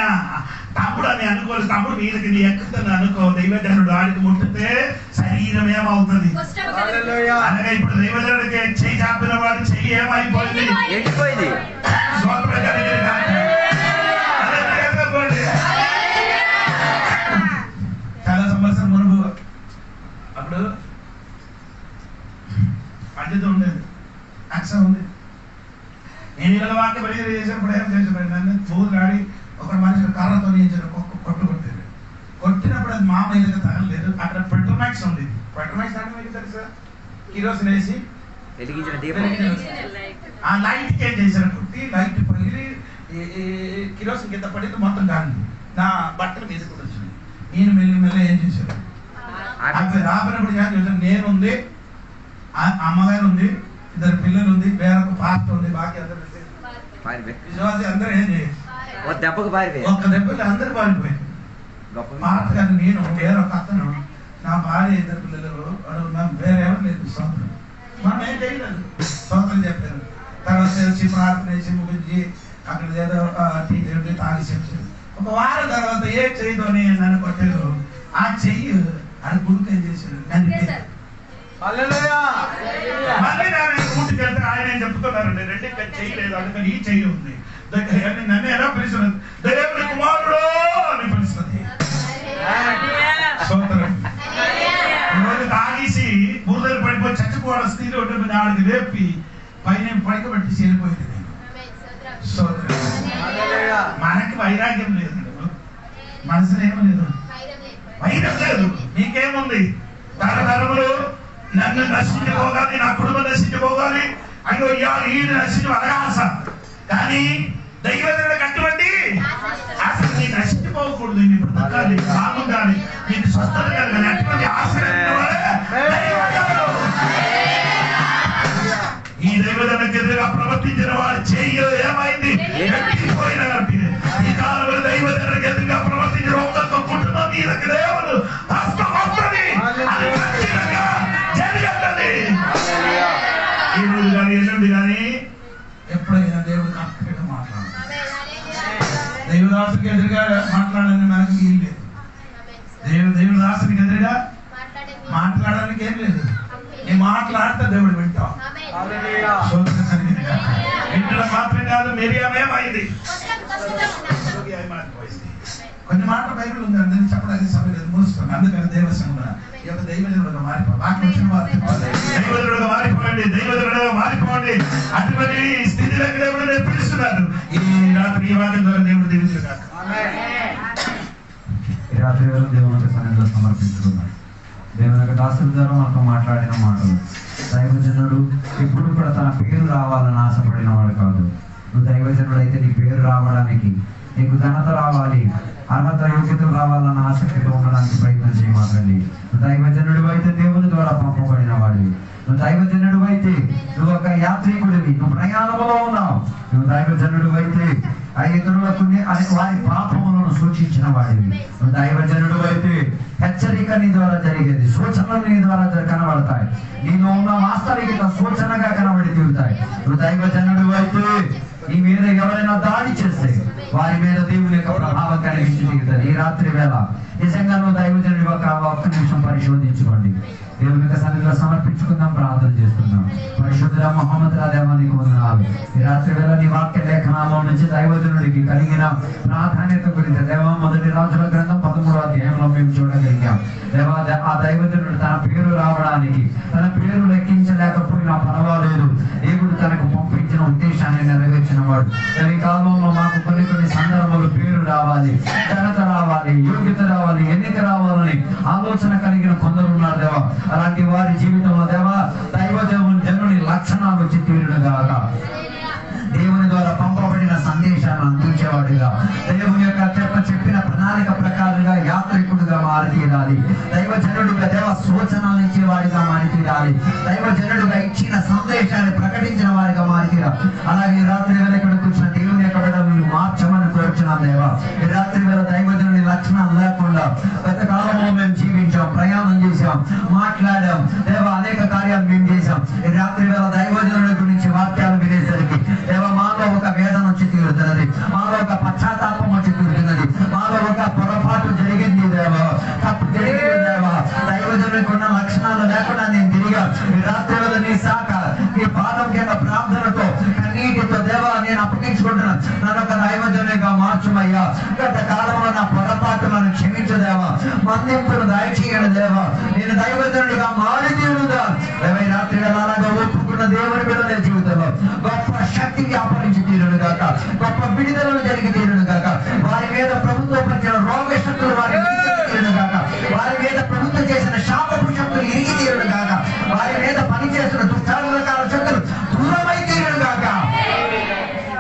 తమ్ముడు అని అనుకోలేదు. తమ్ముడు మీదకి నీ ఎక్కుతుందని అనుకో. దైవజనుడు ఆడికి ముట్టితే శరీరం ఏమవుతుంది? అనగా ఇప్పుడు దైవజనుడికి చెయ్యి చాపిన వాడు చెయ్యి ఏమైపోయింది? ఎండిపోయింది. చాలా సంవత్సరం మునుపు అప్పుడు పద్ధతి ఉండేది. అక్ష ఉంది. నేను ఇలా వాక్యం పరిచయం చేసినప్పుడు ఏం చేసాను? నన్ను చూరు ఆడి ఒక మనిషి కర్రతో కొట్టు కొట్టాడు. కొట్టినప్పుడు అది మా మీదకి తగలేదు. అక్కడ పెట్రోమాక్స్ ఉంది. పెట్రోమాక్స్ అంటే మీకు తెలుసా? కిరోసిన్ వేసి వెలిగించిన దీపం ఆ లైట్ ఏం చేశారు? కొట్టి లైట్ పగిలి కిరోసిన్ కింద పడింది. మొత్తం కాలింది. నా బట్టల మీద కూడా వచ్చింది. నేను మెల్లి ఏం చేశాను? రాబడినప్పుడు ఏం చేశాను? నేనుంది, అమ్మగారు ఉంది, 2 పిల్లలు ఉంది, వేరొక పాస్ట్ ఉంది. బాకీ అందరూ విశ్వాసి అందరూ ఏం చేయాలి? ఒక దెబ్బకు పారిపోయి ఒక్క దెబ్బకి అందరూ పారిపోయింది. పాత గారు నేను వేరొక అతను, నా భార్య, 2 పిల్లలు, వేరెవరు లేదు. స్తోత్రం. మనం ఏం చేయలేదు. స్తోత్రం చెప్పారు. తర్వాత వచ్చి ప్రార్థన చేసి ముగించి అక్కడ ఏదో టీ తాగి చెప్పారు. ఒక వారం తర్వాత ఏ చెయ్యితో నన్ను కొట్టారు. ఆ చెయ్యి అది గుడికి ఏం చేశారు? మళ్ళీ ఊటికి వెళ్తే ఆయన ఏం చెప్తున్నారండి? 2 చెయ్యి లేదు, అందుకని ఈ చెయ్యి ఉంది. నన్ను ఎలా పిలుస్తున్నది? దేవుని కుమారుడు అని పిలుస్తుంది. రోజు తాగేసి బురదలు పడిపోయి చచ్చిపోవడం స్థితిలో ఉంటుంది. ఆడికి లేపి పైన పడికబట్టి చేరిపోయింది. నేను మనకి వైరాగ్యం లేదు. మనసులో ఏమో లేదు, వైరం లేదు. నీకేముంది? తరతరములు నన్ను నశించిపోగాలి, నా కుటుంబం నశించిపోగాలి, అయ్యో ఇవాళ ఈ నశించి అనగాస. కానీ దైవజనుడికి అటువంటి అసలు నీ నశించిపోకూడదు. నీ బ్రతకాలి, బాగుండాలి, నీకు స్వస్థత కలగాలి. అటువంటి ఈ దైవజనుడికి ఎదురుగా ప్రవర్తించిన వాడు చెయ్యి ఏమైంది? ఎక్కిపోయిన ఈ కాలంలో దైవజనుడికి ఎదురుగా ప్రవర్తించిన ఒక్కొక్క కుటుంబం మీదకి దేవుడు హస్తం వస్తుంది. ఈ రోజు కానీ ఎల్లుండి కానీ ఎప్పుడైనా దేవుడు కరెక్ట్గా మాట్లాడాలి. దైవదాసుకి ఎదురుగా మాట్లాడాలని మనకి ఏం లేదు. దేవుదాసునికి ఎదురుగా మాట్లాడడానికి ఏం లేదు. నీ మాట్లాడితే దేవుడు వింటాం. ఇంట్లో మాత్రం కాదు, మిరియామేమైంది? కొన్ని మాటలు బైబిల్ ఉంది, అందరినీ చెప్పడానికి సమయం లేదు, మూస్తున్నాను. అందుకని దేవసంగా ఈ యొక్క దైవజనుడుగా మారిపోవాలి. వాక్యం వచ్చిన వారు దైవజనుడుగా మారిపోండి, దైవజనుడుగా మారిపోండి. అటువంటి స్థితిలోకి దేవుడు పిలుస్తున్నారు. ఈ రాత్రి ఈ వాక్యం ద్వారా దేవుడు దీవించును గాక. ఈ రాత్రి వేళ దేవుని సన్నిధిలో సమర్పించుకున్నాం. దేవుని యొక్క దాసుల ద్వారా మనతో మాట్లాడిన మాటలు. దైవజనుడు ఎప్పుడు కూడా తన పేరు రావాలని ఆశపడిన వాడు కాదు. నువ్వు దైవజనుడు అయితే నీ పేరు రావడానికి, నీకు ఘనత రావాలి, అర్హత యోగ్యతలు రావాలన్న ఆసక్తితో ఉండడానికి ప్రయత్నం చేయమాకండి. నువ్వు దైవజనుడు అయితే దేవుని ద్వారా పంపబడిన వాడివి. నువ్వు దైవజనుడు అయితే నువ్వు ఒక యాత్రికుడివి, నువ్వు ప్రయాణంలో ఉన్నావు. నువ్వు దైవజనుడు అయితే ఆ ఇతరులకు వారి పాపములను సూచించిన వాడివి. నువ్వు దైవజనుడు అయితే హెచ్చరిక నీ ద్వారా జరిగేది, సూచనలు నీ ద్వారా కనబడతాయి. నీలో ఉన్న వాస్తవికత సూచనగా కనబడి తీరుతాయి. నువ్వు దైవజనుడు అయితే నీ మీద ఎవరైనా దాడి చేస్తే వారి మీద దేవుని యొక్క ప్రభావం కలిగించి తీరుతుంది. ఈ రాత్రి వేళ నిజంగా నువ్వు దైవజనుడి ఒక్క నిమిషం పరిశోధించుకోండి. దేవుని యొక్క సన్నిధిలో సమర్పించుకుందాం, ప్రార్థన చేస్తున్నాం. పరిశుద్ధ మహమ్మద్ దేవానికి వందనాలు. ఈ రాత్రి వేళ నీ వాక్య లేఖనాల నుంచి దైవజనుడికి కలిగిన ప్రాధాన్యత గురించి దేవా మొదటి రాజుల గ్రంథం 13వ అధ్యాయంలో మేము చూడగలిగాం. దేవా ఆ దైవజనుడు తన పేరు రావడానికి, తన పేరు లెక్కించలేకపోయినా పర్వాలేదు, దేవుడు తనకు పంపించిన ఉద్దేశాన్ని నెరవేర్చిన వాడు. ఈ కాలంలో మాకు కొన్ని కొన్ని సందర్భాలు పేరు రావాలి, ఘనత రావాలి, యోగ్యత రావాలి, ఎన్నిక రావాలని ఆలోచన కలిగిన కొందరు ఉన్నారు దేవా. అలాంటి వారి జీవితంలో దేవా దైవజనుని లక్షణాలు వచ్చి తీరుడుగాక, దేవుని ద్వారా పంపబడిన సందేశాలను అందించేవాడుగా, దేవుని యొక్క చెప్పిన ప్రణాళిక ప్రకారంగా యాత్రికుడుగా మారి తీరాలి. దైవజనుడుగా దేవ సూచనలు ఇచ్చేవాడిగా మారి తీరాలి. దైవజనుడుగా ఇచ్చిన సందేశాన్ని ప్రకటించిన వారిగా మారి తీరాలి. అలాగే ఈ రాత్రి వేళ ఇక్కడ కూర్చున్న దేవుని యొక్క బిడ్డలను మార్చమని కోరుచున్నాం దేవా. ఈ రాత్రి వేళ దైవజనుడి లక్షణాలు లేకుండా గత కాలంలో మేము జీవించాం, ప్రయాణం చేశాం, మాట్లాడాం దేవా, అనేక కార్యాలు మేము చేశాం. ఈ రాత్రి వేళ దైవజనుడి గురించి వాక్యాలు వినేసరికి దేవ మాలో ఒక వేదన వచ్చి తీరుతున్నది, మాలో ఒక పశ్చాత్తాపం వచ్చి తీరుతున్నది, మాలో ఒక పొరపాటు జరిగింది దేవా, తప్పు జరిగింది దేవా. దైవజనుడికి ఉన్న లక్షణాలు లేకుండా నేను తిరిగా ఈ రాత్రి వేళ నీ శాఖ ఈ పాదం కింద ప్రార్థనతో కన్నీటితో దేవా నేను అప్పగించుకుంటున్నాను. నన్ను ఒక దైవజనుడిగా మార్చుమయ్యా. గత కాలంలో నా పొరపాటులను క్షమించదేవా, మందింపును దయచేయడు దేవా. నేను దైవజనుడిగా మారి తీరుగా ఈ రాత్రి వేళ అలాగా ఒప్పుకున్న దేవుని బిడ్డల జీవితంలో గొప్ప శక్తి వ్యాపరించి తీరును గాక, గొప్ప విడుదలను జరిగి తీరును గాక. వారి మీద ప్రభుత్వం పరిచిన రోగ శక్తులు వారి తీరును గాక, వారి మీద ప్రభుత్వం చేసిన శాపపు శక్తులు ఇరిగి తీరును గాక, వారి మీద పనిచేస్తున్న దుష్టాల శక్తులు దూరమై తీరును గాక.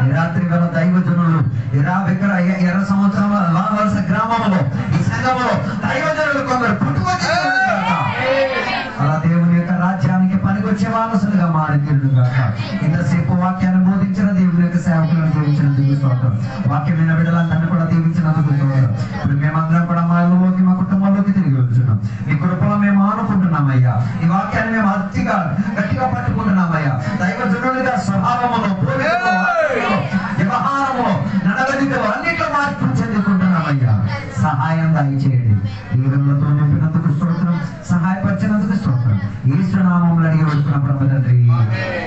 ఈ రాత్రి వేళ దైవజనులు ఎర్ర సంవత్సరం వలస గ్రామంలో ఈ సంఘంలో దైవజనులు కొందరు పుట్టుకొచ్చి అలా దేవుని యొక్క రాజ్యానికి పనికొచ్చే వారసులుగా మారి తీరుగాక. ఇంతసేపు వాక్యాన్ని బోధించిన దేవుని యొక్క సేవకులను దీవించినందుకు స్తోత్రం. వాక్యమైన బిడ్డలందరినీ కూడా దీవించినందుకు స్తోత్రం. ఇప్పుడు మేమందరం కూడా మా ఇళ్ళలోకి, మా కుటుంబంలోకి తిరిగి వెళ్తున్నాం. మీ కృపలో మేము ఆనుకుంటున్నామయ్యా. ఈ వాక్యాన్ని మేము అతిగా గట్టిగా పట్టుకుంటున్నామయ్యా. దైవజనుడిగా స్వభావములో, వ్యవహారములో, నడవడికలో అన్నిట్లో మార్పు చెందుకుంటున్నామయ్యా. సహాయం దయచేయండి. దీవెనలతో నింపినందుకు స్తోత్రం, సహాయపరిచినందుకు స్తోత్రం. యేసు నామములో అడిగి వెళ్తున్న ప్రభు తండ్రి.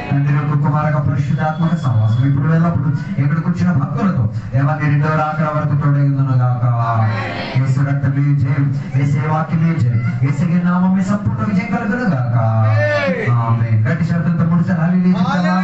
తండ్రి యొక్క కుమారక పరిశుద్ధాత్మక సహవాసం ఇప్పుడు వెళ్ళప్పుడు ఎక్కడికి వచ్చిన భక్తులతో ఎవరిని రెండో రాకడ వరకు తోడైందునుగాక. యేసు రక్తమే జయం, యేసు వాక్యమే జయం, యేసు నామమే సంపూర్ణ విజయం కలుగునుగాక. ఆమేన్. గట్టి శబ్దంతో మూడుసార్లు హల్లెలూయా చెప్తావా?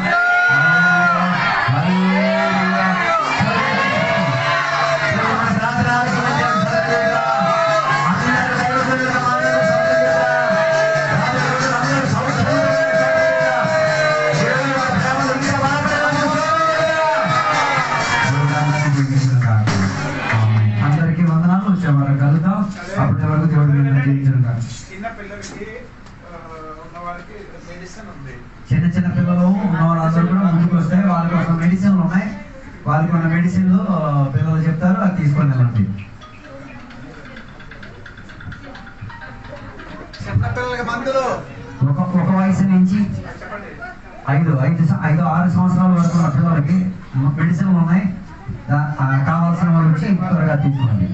అందరికీ వందనాలు. వచ్చేవారు కలుద్దాం. అప్పటి వరకు దేవుడు జీవించడం. చిన్న చిన్న పిల్లలు ఉన్న వాళ్ళందరూ కూడా ముందుకు వస్తే వాళ్ళ కోసం మెడిసిన్లు ఉన్నాయి. వాళ్ళకి ఉన్న మెడిసిన్లు పిల్లలు చెప్తారు, అది తీసుకొని వెళ్ళండి. ఒక వయసు నుంచి 5-6 సంవత్సరాల వరకు ఉన్న పిల్లలకి మెడిసిన్లు ఉన్నాయి. కావాల్సిన వాళ్ళు వచ్చి త్వరగా తీసుకోండి.